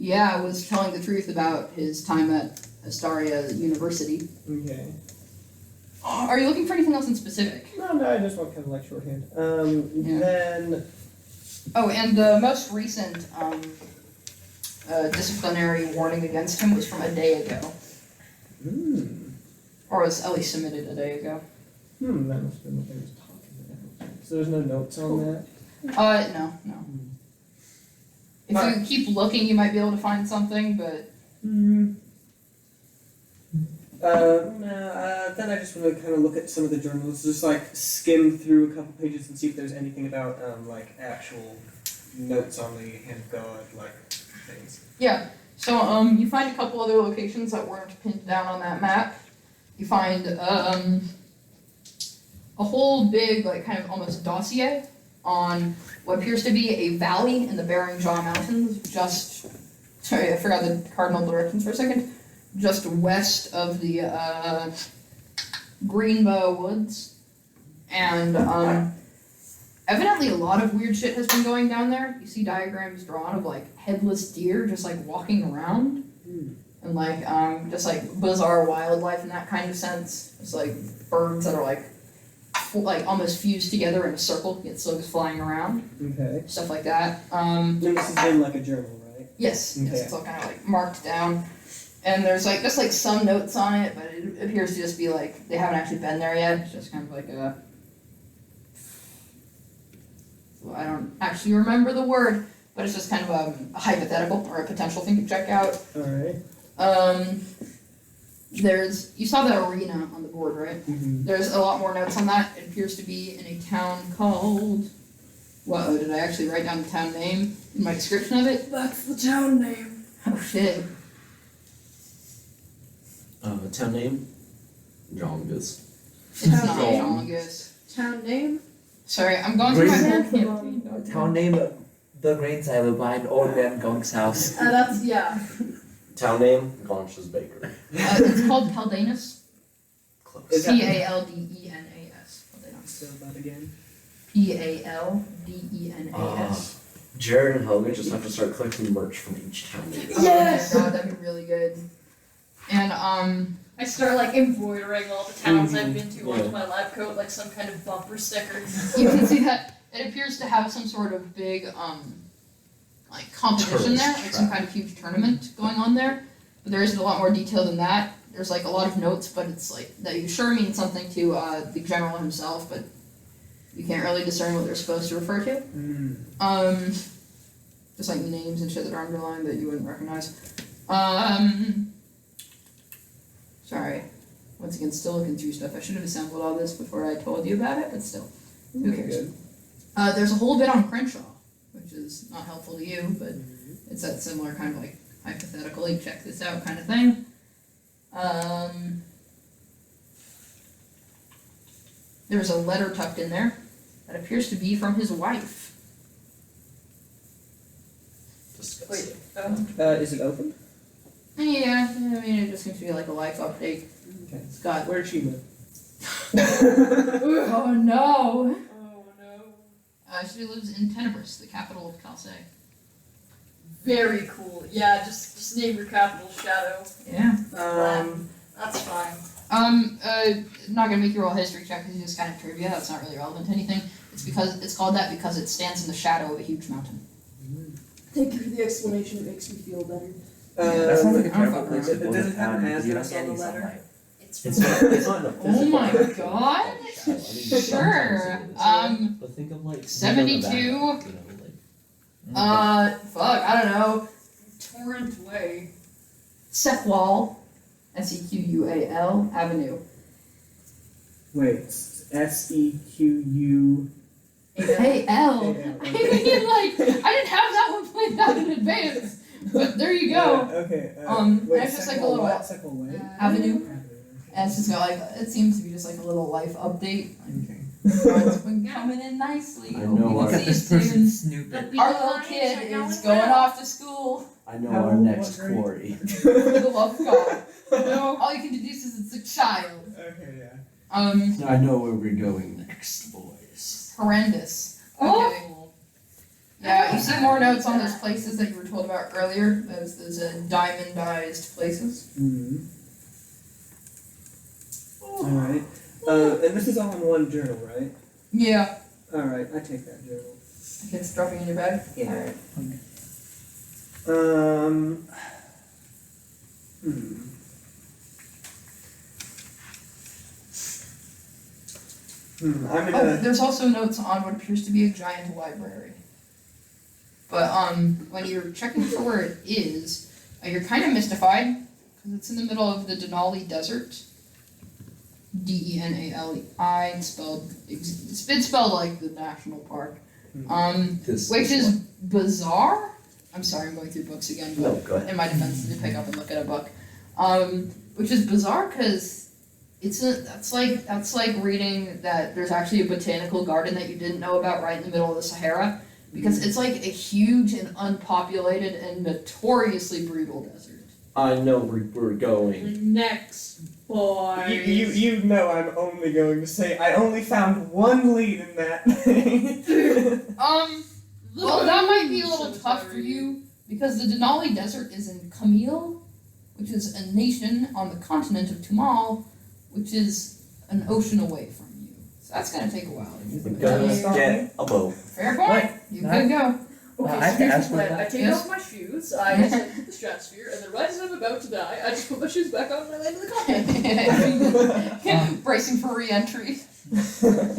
Speaker 1: was telling the truth about his time at Astaria University.
Speaker 4: Okay.
Speaker 1: Are you looking for anything else in specific?
Speaker 4: No, I just want kind of like shorthand.
Speaker 1: Yeah.
Speaker 4: Then.
Speaker 1: Oh, and the most recent disciplinary warning against him was from a day ago, or was at least submitted a day ago.
Speaker 4: That must have been what they was talking about. So there's no notes on that?
Speaker 1: No. If you keep looking, you might be able to find something, but
Speaker 4: Then I just want to kind of look at some of the journals, just like skim through a couple pages and see if there's anything about like actual notes on the Hand of God, like things.
Speaker 1: yeah. So you find a couple other locations that weren't pinned down on that map. You find a whole big, like kind of almost dossier on what appears to be a valley in the Bering Jaw Mountains, sorry, I forgot the cardinal directions for a second, just west of the Greenbow Woods. And evidently a lot of weird shit has been going down there. You see diagrams drawn of like headless deer just like walking around. And like just like bizarre wildlife in that kind of sense. It's like birds that are like almost fused together in a circle, yet still just flying around.
Speaker 4: Okay.
Speaker 1: Stuff like that.
Speaker 4: And this is in like a journal, right?
Speaker 1: Yes,
Speaker 4: Okay.
Speaker 1: yes, it's all kind of like marked down. And there's like just like some notes on it, but it appears to just be like they haven't actually been there yet. It's just kind of like a well, I don't actually remember the word, but it's just kind of a hypothetical or a potential thing to check out.
Speaker 4: Alright.
Speaker 1: You saw the arena on the board, right?
Speaker 4: Mm-hmm.
Speaker 1: There's a lot more notes on that. It appears to be in a town called. Whoa, did I actually write down the town name in my description of it?
Speaker 5: That's the town name.
Speaker 1: Oh shit.
Speaker 8: Town name? Jongus.
Speaker 1: It's not
Speaker 6: Wrong.
Speaker 1: Jongus.
Speaker 5: Town name?
Speaker 1: Sorry, I'm going through my whole campaign.
Speaker 6: Town name, the grain silo behind Old Man Gonk's house.
Speaker 5: That's, yeah.
Speaker 8: Town name? Gonch's Bakery.
Speaker 1: It's called Paldanus.
Speaker 8: Close.
Speaker 4: Is that-
Speaker 1: Paldenas. Paldenas.
Speaker 4: So that again.
Speaker 1: Paldenas.
Speaker 8: Jared and Helga just have to start collecting merch from each town name.
Speaker 5: Yes!
Speaker 1: Oh my god, that'd be really good. And
Speaker 5: I start like embroidering all the towns I've
Speaker 8: Mhm.
Speaker 5: been to
Speaker 8: Yeah.
Speaker 5: onto my lab coat, like some kind of bumper sticker.
Speaker 1: you can see that it appears to have some sort of big like competition there, like some kind of huge tournament going on there. But there isn't a lot more detail than that. There's like a lot of notes, but it's like that you sure mean something to the general himself, but you can't really discern what they're supposed to refer to. Just like names and shit that are underlined that you wouldn't recognize. Sorry. Once again, still looking through stuff. I should have assembled all this before I told you about it, but still. Who cares?
Speaker 4: Good.
Speaker 1: There's a whole bit on Crenshaw, which is not helpful to you, but it's that similar kind of like hypothetically check this out kind of thing. There's a letter tucked in there that appears to be from his wife.
Speaker 8: Disgusting.
Speaker 4: Is it open?
Speaker 1: Yeah, I mean, it just seems to be like a life update.
Speaker 4: Okay.
Speaker 1: It's got.
Speaker 4: Where did she live?
Speaker 1: Oh no!
Speaker 5: Oh no.
Speaker 1: She lives in Tenebris, the capital of Calais.
Speaker 5: Very cool. Yeah, just name your capital Shadow.
Speaker 1: Yeah.
Speaker 5: That's fine.
Speaker 1: Not gonna make you roll a history check because it's just kind of trivia. That's not really relevant to anything. It's because it's called that because it stands in the shadow of a huge mountain.
Speaker 5: Thank you for the explanation. It makes me feel better.
Speaker 6: That sounds like a
Speaker 1: I'm
Speaker 6: terrible
Speaker 1: fucking
Speaker 6: place
Speaker 4: around.
Speaker 6: to go
Speaker 4: Does
Speaker 6: to
Speaker 4: it have
Speaker 6: town because you don't
Speaker 4: address
Speaker 6: get
Speaker 4: on
Speaker 6: any
Speaker 4: the letter?
Speaker 6: sunlight.
Speaker 8: It's not in a
Speaker 1: Oh
Speaker 8: physical
Speaker 1: my
Speaker 8: actual
Speaker 1: god!
Speaker 8: shadow. I mean,
Speaker 1: Sure.
Speaker 8: sometimes but think of like
Speaker 1: 72. Fuck, I don't know.
Speaker 5: Torrent Way.
Speaker 1: Sequal, Sequal Avenue.
Speaker 4: Wait, SEQU.
Speaker 1: A-L.
Speaker 4: A-L,
Speaker 1: I mean, like, I didn't have that one planned out in advance, but there you go.
Speaker 4: Okay.
Speaker 1: Wait, it's just like a little
Speaker 4: Sequel Way?
Speaker 1: Avenue. And it's just got like, it seems to be just like a little life update. It's been coming in nicely.
Speaker 8: I
Speaker 1: Hope
Speaker 8: know
Speaker 1: you
Speaker 8: our-
Speaker 1: can see us
Speaker 6: This
Speaker 1: soon.
Speaker 6: person's snooping.
Speaker 1: Our little kid is going off to school.
Speaker 8: I know
Speaker 4: How
Speaker 8: our
Speaker 4: old,
Speaker 8: next
Speaker 4: what grade?
Speaker 8: quarry.
Speaker 1: For the love of God. No, all you can deduce is it's a child.
Speaker 4: Okay, yeah.
Speaker 8: I know where we're going next, boys.
Speaker 1: Horrendous. Okay. Yeah, you see more notes on those places that you were told about earlier. Those diamondized places.
Speaker 4: Mm-hmm. Alright. And this is all in one journal, right?
Speaker 1: Yeah.
Speaker 4: Alright, I take that journal.
Speaker 1: It's dropping in your bag?
Speaker 4: Yeah.
Speaker 1: Alright.
Speaker 4: I'm in
Speaker 1: Oh,
Speaker 4: a.
Speaker 1: there's also notes on what appears to be a giant library. But when you're checking for where it is, you're kind of mystified because it's in the middle of the Denali Desert. Denali, it's been spelled like the national park. Which is bizarre. I'm sorry, I'm going through books again, but
Speaker 8: No, go ahead.
Speaker 1: in my defense, to pick up and look at a book. Which is bizarre because that's like reading that there's actually a botanical garden that you didn't know about right in the middle of the Sahara, because it's like a huge and unpopulated and notoriously brutal desert.
Speaker 8: I know where we're going.
Speaker 5: Next. Boy.
Speaker 4: You know I'm only going to say I only found one lead in that thing.
Speaker 1: Well, that might be a little tough for you because the Denali Desert is in Camille, which is a nation on the continent of Tumal, which is an ocean away from you. So that's gonna take a while.
Speaker 8: We're gonna get a boat.
Speaker 1: Fair point. You could go.
Speaker 5: Okay,
Speaker 6: I
Speaker 5: so
Speaker 6: can
Speaker 5: here's
Speaker 6: ask
Speaker 5: the plan.
Speaker 6: for that.
Speaker 5: I take
Speaker 1: Yes.
Speaker 5: off my shoes, I descend to the stratosphere, and then right as I'm about to die, I just put my shoes back on and I land in the cockpit.
Speaker 1: Bracing for re-entry.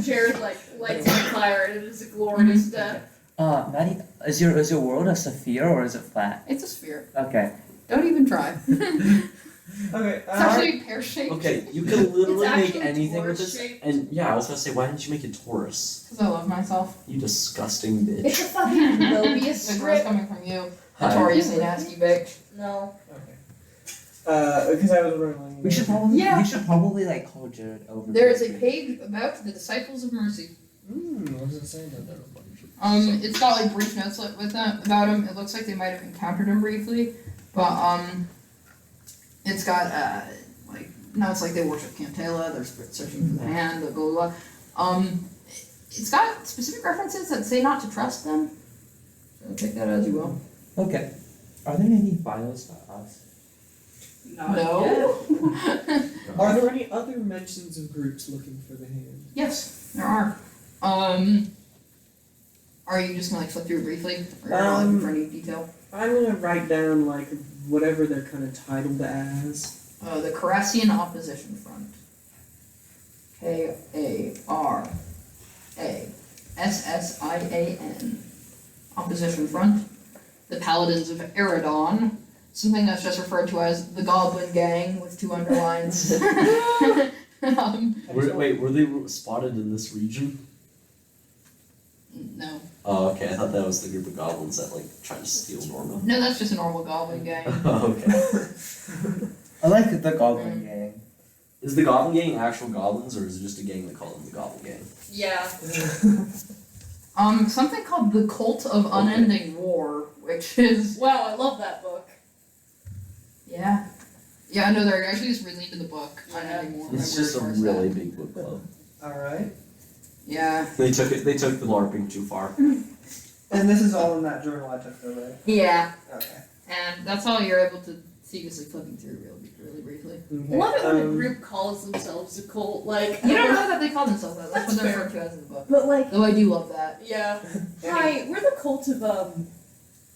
Speaker 5: Jared lights on fire, and it is a glorious death.
Speaker 6: Maddie, is your world a sphere or is it flat?
Speaker 1: It's a sphere.
Speaker 6: Okay.
Speaker 1: Don't even try. It's
Speaker 4: Okay.
Speaker 1: actually pear-shaped.
Speaker 8: Okay, you can literally
Speaker 5: It's
Speaker 8: make
Speaker 5: actually
Speaker 8: anything with this.
Speaker 5: Taurus-shaped.
Speaker 8: And yeah, I was gonna say, why didn't you make it Taurus?
Speaker 1: Because I love myself.
Speaker 8: You disgusting bitch.
Speaker 5: It's a fucking Mobius
Speaker 1: The girl's
Speaker 5: strip.
Speaker 1: coming from you.
Speaker 8: Hi.
Speaker 1: Notoriously nasty bitch.
Speaker 5: No.
Speaker 4: Okay. Because I was wondering.
Speaker 6: We should probably like call Jared over.
Speaker 1: There is a page about the Disciples of Mercy.
Speaker 4: What does it say about that?
Speaker 1: It's got like brief notes with them about him. It looks like they might have encountered him briefly, but it's got like notes like they worship Cantela. They're searching for the hand. Blah blah blah. It's got specific references that say not to trust them. So take that as you will.
Speaker 6: Okay. Are there any bios about us?
Speaker 1: No.
Speaker 4: Are there any other mentions of groups looking for the hand?
Speaker 1: Yes, there are. Are you just gonna like flip through it briefly, or you're not looking for any detail?
Speaker 4: I'm gonna write down like whatever they're kind of titled as.
Speaker 1: The Carasian Opposition Front. K-A-R-A-S-S-I-A-N. Opposition Front. The Paladins of Eridon. Something that's just referred to as the Goblin Gang with 2 underlines.
Speaker 8: Wait, were they spotted in this region?
Speaker 1: No.
Speaker 8: Oh, okay. I thought that was the group of goblins that like tried to steal Norman.
Speaker 1: No, that's just a normal Goblin Gang.
Speaker 8: Okay.
Speaker 2: I like the Goblin Gang.
Speaker 8: Is the Goblin Gang actual goblins, or is it just a gang that call them the Goblin Gang?
Speaker 5: Yeah.
Speaker 1: Something called the Cult of Unending War, which is...
Speaker 5: Wow, I love that book.
Speaker 1: Yeah. Yeah, no, they're actually just really into the book. Unending War.
Speaker 8: It's
Speaker 1: My
Speaker 8: just a
Speaker 1: word for
Speaker 8: really
Speaker 1: that.
Speaker 8: big book club.
Speaker 4: Alright.
Speaker 1: Yeah.
Speaker 8: They took the LARPing too far.
Speaker 4: And this is all in that journal I took though, right?
Speaker 1: Yeah.
Speaker 4: Okay.
Speaker 1: And that's all you're able to see, just like flipping through really briefly.
Speaker 4: Okay.
Speaker 5: Love it when a group calls themselves a cult, like...
Speaker 1: You don't know that they call themselves that. That's what they're
Speaker 5: That's
Speaker 1: referred to as in the book.
Speaker 5: But like...
Speaker 1: Though I do love that.
Speaker 5: Yeah. Hi, we're the cult of,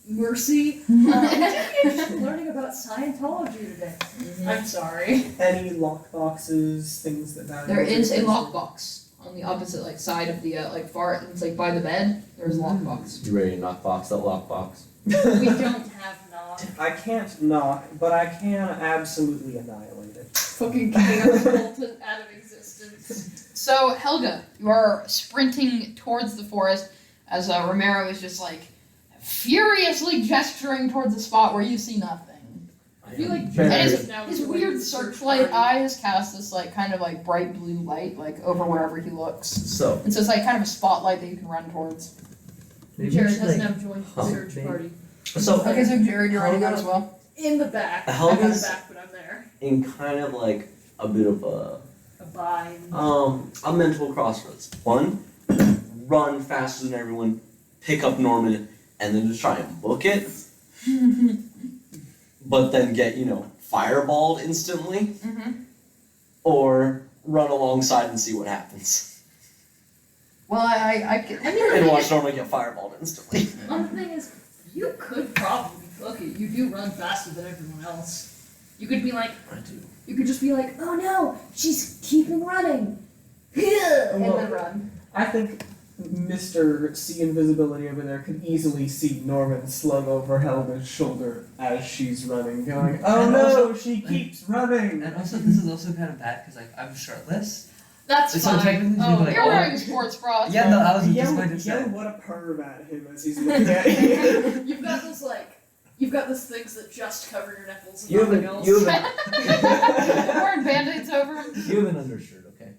Speaker 5: Mercy. I'm interested in learning about Scientology today. I'm sorry.
Speaker 4: Any lockboxes, things that value.
Speaker 1: There is a lockbox on the opposite like side of the far. It's like by the bed. There's a lockbox.
Speaker 8: You ready to knock box that lockbox?
Speaker 5: We don't have knock.
Speaker 4: I can't knock, but I can absolutely annihilate it.
Speaker 5: Fucking kidding, I'm molten out of existence.
Speaker 1: So Helga, you are sprinting towards the forest as Romero is just like furiously gesturing towards a spot where you see nothing.
Speaker 5: I feel like
Speaker 1: And
Speaker 5: Jared
Speaker 1: his,
Speaker 5: is now
Speaker 1: his
Speaker 5: joining
Speaker 1: weird
Speaker 5: the search
Speaker 1: searchlight
Speaker 5: party.
Speaker 1: eyes cast this like kind of like bright blue light like over wherever he looks.
Speaker 8: So,
Speaker 1: And so it's like kind of a spotlight that you can run towards.
Speaker 6: Maybe
Speaker 5: Jared
Speaker 6: we should,
Speaker 5: has
Speaker 6: like,
Speaker 5: now joined the search
Speaker 6: maybe-
Speaker 5: party.
Speaker 1: Okay, so Jared, you're running out as well.
Speaker 5: In the back.
Speaker 8: Helga's-
Speaker 5: I'm in the back, but I'm there.
Speaker 8: in kind of like a bit of a
Speaker 5: bind.
Speaker 8: a mental crossroads. One, run faster than everyone, pick up Norman, and then just try and book it. But then get, fireballed instantly.
Speaker 1: Mm-hmm.
Speaker 8: Or run alongside and see what happens.
Speaker 1: Well, I can.
Speaker 8: And watch Norman get fireballed instantly.
Speaker 5: One thing is, you could probably book it. You do run faster than everyone else. You could be like,
Speaker 8: I do.
Speaker 5: you could just be like, oh no, she's keeping running. And then run.
Speaker 4: I think Mr. See Invisibility over there could easily see Norman slung over Helga's shoulder as she's running, going, oh
Speaker 2: And
Speaker 4: no,
Speaker 2: also-
Speaker 4: she keeps running!
Speaker 2: And also, this is also kind of bad because like I'm shirtless.
Speaker 5: That's
Speaker 2: So
Speaker 5: fine.
Speaker 2: technically
Speaker 5: Oh,
Speaker 2: she'd be like,
Speaker 1: You're
Speaker 2: oh.
Speaker 1: wearing a sports bra.
Speaker 2: Yeah, no, I was just
Speaker 4: Yell,
Speaker 2: going to say.
Speaker 4: yell what a perv at him as he's looking at you.
Speaker 5: You've got those things that just cover your nipples and
Speaker 8: You
Speaker 5: nothing
Speaker 8: haven't,
Speaker 5: else.
Speaker 8: you haven't,
Speaker 1: Wearing band-aids over him.
Speaker 8: you have an undershirt, okay?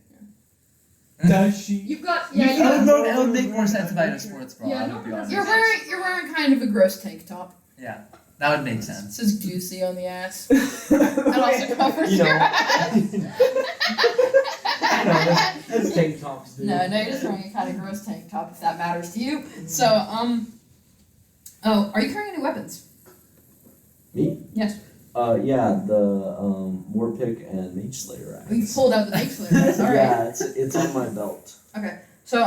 Speaker 4: Does she?
Speaker 5: You've got
Speaker 2: I
Speaker 5: yeah.
Speaker 2: would it would make more sense if I had a sports bra.
Speaker 5: Yeah,
Speaker 2: I
Speaker 5: no
Speaker 2: would be
Speaker 5: one has
Speaker 2: honest.
Speaker 1: You're wearing kind of a gross tank top.
Speaker 2: Yeah. That would make sense.
Speaker 1: It says juicy on the ass. It also covers
Speaker 8: You know.
Speaker 1: your ass.
Speaker 6: I know, that's tank tops, dude.
Speaker 1: No, you're just wearing a kind of gross tank top if that matters to you. So, oh, are you carrying any weapons?
Speaker 8: Me?
Speaker 1: Yes.
Speaker 8: Yeah, the war pick and mage slayer
Speaker 1: Oh, you
Speaker 8: axe.
Speaker 1: pulled out the big slayer. Alright.
Speaker 8: Yeah, it's on my belt.
Speaker 1: Okay. So,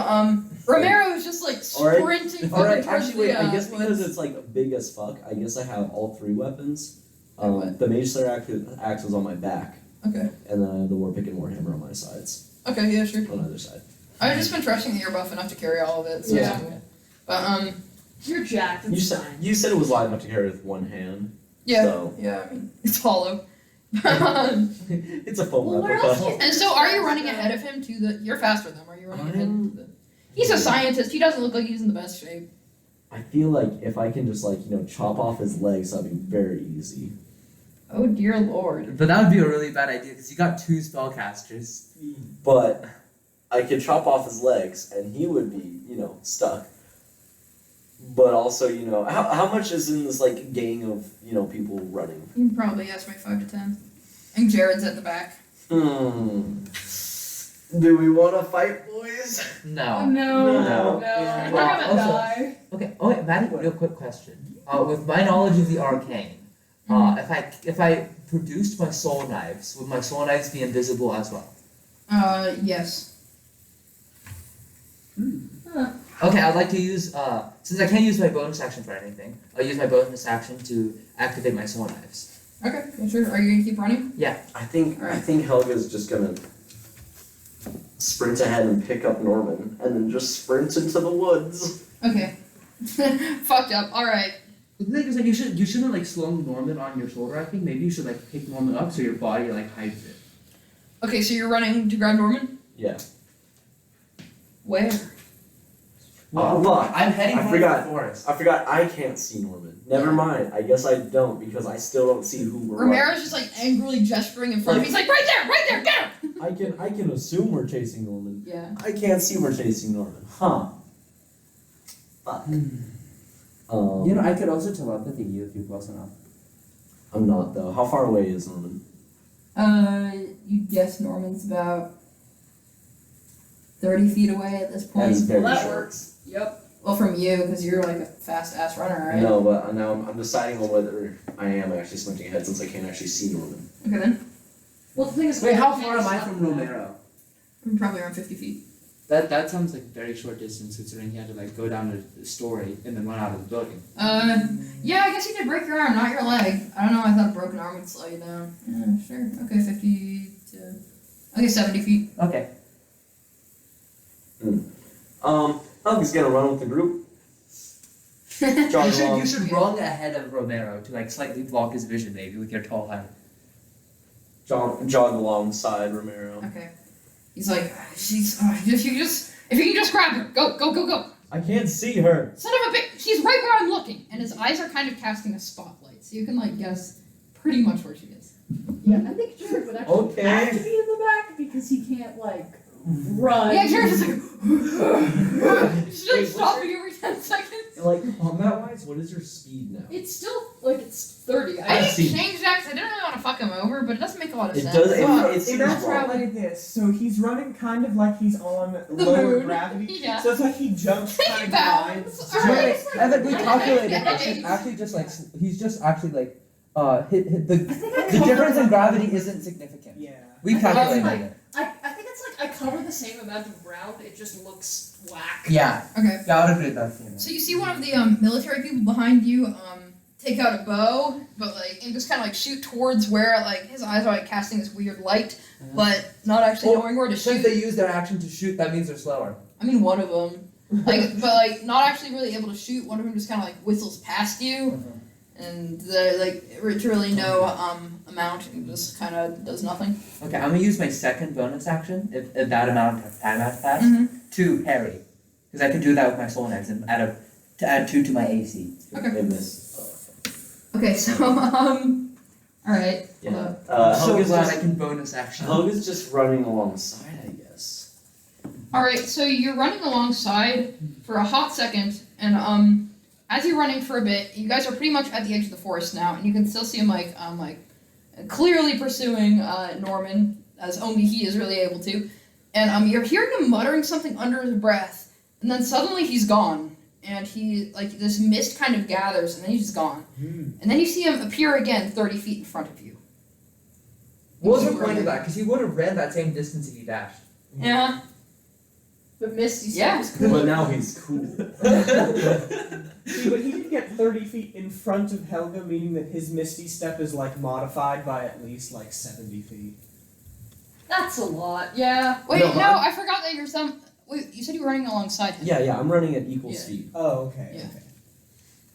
Speaker 1: Romero is just like
Speaker 8: Alright.
Speaker 1: sprinting
Speaker 8: Alright,
Speaker 1: towards
Speaker 8: actually, wait.
Speaker 1: the,
Speaker 8: I guess because
Speaker 1: woods.
Speaker 8: it's like big as fuck. I guess I have all 3 weapons.
Speaker 1: What?
Speaker 8: The mage slayer axe was on my back,
Speaker 1: Okay.
Speaker 8: and then I have the war pick and warhammer on my sides,
Speaker 1: Okay, yeah, sure.
Speaker 8: on either side.
Speaker 1: I've just been trusting that you're buff enough to carry all of it. So
Speaker 5: Yeah.
Speaker 1: But,
Speaker 5: You're jacked.
Speaker 8: You
Speaker 5: It's
Speaker 8: said
Speaker 5: fine.
Speaker 8: you said it was light enough to carry with one hand.
Speaker 1: yeah.
Speaker 8: So
Speaker 1: Yeah, I mean, it's hollow.
Speaker 8: it's a foam
Speaker 5: Well, where
Speaker 8: replica.
Speaker 5: else
Speaker 1: And so, are you running ahead of him to the? You're faster than him. Are you running ahead? To the, he's a scientist. He doesn't look like he's in the best shape.
Speaker 8: I feel like if I can just chop off his legs, that'd be very easy.
Speaker 1: Oh dear lord.
Speaker 2: But that would be a really bad idea because you got 2 spellcasters.
Speaker 8: But I could chop off his legs, and he would be, stuck. But also, how much is in this gang of people running?
Speaker 1: You can probably estimate 5 to 10. I think Jared's at the back.
Speaker 8: Do we want to fight, boys?
Speaker 5: Oh,
Speaker 2: No.
Speaker 5: no,
Speaker 8: No.
Speaker 5: we're
Speaker 6: Well,
Speaker 5: gonna
Speaker 6: also-
Speaker 5: die.
Speaker 6: Okay. Oh wait, Maddie, real quick question. With my knowledge of the arcane, if I produced my soul knives, would my soul knives be invisible as well?
Speaker 1: Yes.
Speaker 6: Okay, I'd like to use since I can't use my bonus action for anything, I'll use my bonus action to activate my soul knives.
Speaker 1: Okay, yeah, sure. Are you gonna keep running?
Speaker 8: I think Helga's just gonna sprint ahead and pick up Norman, and then just sprint into the woods.
Speaker 1: Okay. Fucked up. Alright.
Speaker 6: The thing is, you shouldn't slung Norman on your shoulder. I think maybe you should pick Norman up so your body hides it.
Speaker 1: Okay, so you're running to grab Norman?
Speaker 8: Yeah.
Speaker 1: Where?
Speaker 8: Oh, fuck.
Speaker 2: I'm heading
Speaker 8: I
Speaker 2: for
Speaker 8: forgot.
Speaker 2: the forest.
Speaker 8: I forgot I can't see Norman. Never mind. I guess I don't because I still don't see who we're
Speaker 1: Romero's just angrily gesturing in front of him. He's like, right there, get him!
Speaker 8: I can assume we're chasing Norman.
Speaker 1: Yeah.
Speaker 8: I can't see we're chasing Norman. Huh. Fuck.
Speaker 6: I could also telepathy you if you're close enough.
Speaker 8: I'm not though. How far away is Norman?
Speaker 1: You guess Norman's about 30 feet away at this
Speaker 8: That
Speaker 1: point.
Speaker 8: is very
Speaker 5: Well, that
Speaker 8: short.
Speaker 5: works. Yep.
Speaker 1: Well, from you, because you're a fast-ass runner, right?
Speaker 8: No, but now I'm deciding on whether I am actually sprinting ahead since I can't actually see Norman.
Speaker 1: Okay then.
Speaker 5: Well, the thing is,
Speaker 6: Wait, how
Speaker 5: we
Speaker 6: far am I
Speaker 5: can't
Speaker 6: from
Speaker 5: stop them.
Speaker 6: Romero?
Speaker 1: I'm probably around 50 feet.
Speaker 6: That sounds like very short distance considering he had to go down the story and then run out of the building.
Speaker 1: Yeah, I guess you did break your arm, not your leg. I don't know, I thought a broken arm would slow you down. Yeah, sure. Okay, 50 to... Okay, 70 feet.
Speaker 6: Okay.
Speaker 8: Helga's gonna run with the group. Jog along.
Speaker 6: You should run ahead of Romero to slightly block his vision maybe with your tall height.
Speaker 8: Jog alongside Romero.
Speaker 1: Okay. He's like, she's... if you can just grab her. Go.
Speaker 8: I can't see her.
Speaker 1: Son of a bitch, she's right where I'm looking. And his eyes are kind of casting a spotlight, so you can guess pretty much where she is.
Speaker 5: Yeah, I think Jared would actually
Speaker 8: Okay.
Speaker 5: have to be in the back because he can't run.
Speaker 1: Yeah, Jared's just she's stopping every 10 seconds.
Speaker 8: Combat-wise, what is your speed now?
Speaker 5: It's still it's 30.
Speaker 1: I
Speaker 8: I
Speaker 1: didn't
Speaker 8: see.
Speaker 1: change that because I didn't really want to fuck him over, but it doesn't make a lot of
Speaker 8: It
Speaker 1: sense.
Speaker 8: does. It seems
Speaker 4: Imagine
Speaker 8: wrong.
Speaker 4: like this. So he's running kind of like he's on lower
Speaker 1: moon.
Speaker 4: gravity.
Speaker 1: Yeah.
Speaker 4: So it's like he jumps
Speaker 1: He
Speaker 4: kind of high.
Speaker 1: bounds. Alright.
Speaker 6: Evan, we
Speaker 1: Okay.
Speaker 6: calculated
Speaker 1: Yeah.
Speaker 6: this. It's actually he's just actually hit the
Speaker 5: I think I
Speaker 6: the
Speaker 5: cover
Speaker 6: difference in
Speaker 5: the-
Speaker 6: gravity isn't significant.
Speaker 4: Yeah.
Speaker 6: We
Speaker 5: I think
Speaker 6: calculated it.
Speaker 5: I think it's I cover the same amount of ground. It just looks whack.
Speaker 2: Yeah.
Speaker 1: Okay.
Speaker 2: Yeah, I would agree with that for you.
Speaker 1: So you see one of the military people behind you take out a bow, but and just kind of shoot towards where his eyes are casting this weird light, but not actually knowing where to
Speaker 6: Since
Speaker 1: shoot.
Speaker 6: they use their action to shoot, that means they're slower.
Speaker 1: I mean, one of them, but not actually really able to shoot. One of them just kind of whistles past you, and it's really no amount, and just kind of does nothing.
Speaker 6: Okay, I'm gonna use my second bonus action if that amount of time has passed
Speaker 1: Mhm.
Speaker 6: to parry, because I can do that with my soul knives and to add 2 to my AC.
Speaker 1: Okay.
Speaker 8: They missed.
Speaker 1: Okay, so all right.
Speaker 8: Yeah.
Speaker 6: I'm so
Speaker 8: Helga's
Speaker 6: glad
Speaker 8: just,
Speaker 6: I can bonus action.
Speaker 8: Helga's just running alongside, I guess.
Speaker 1: All right, so you're running alongside for a hot second, and as you're running for a bit, you guys are pretty much at the edge of the forest now, and you can still see him clearly pursuing Norman, as only he is really able to. And you're hearing him muttering something under his breath, and then suddenly he's gone. And this mist kind of gathers, and then he's just gone. And then you see him appear again 30 feet in front of you.
Speaker 6: What was the point of that? Because he would have ran that same distance if he dashed.
Speaker 1: Yeah.
Speaker 5: The misty
Speaker 1: Yeah.
Speaker 5: stuff is cool.
Speaker 8: But now he's cool.
Speaker 4: See, but he did get 30 feet in front of Helga, meaning that his Misty Step is like modified by at least like 70 feet.
Speaker 5: That's a lot, yeah.
Speaker 1: Wait,
Speaker 8: No,
Speaker 1: no,
Speaker 8: I'm-
Speaker 1: I forgot that you're some. Wait, you said you were running alongside him.
Speaker 8: Yeah, I'm running at equal
Speaker 1: Yeah.
Speaker 8: speed.
Speaker 4: Oh, okay.
Speaker 1: Yeah.
Speaker 4: Okay.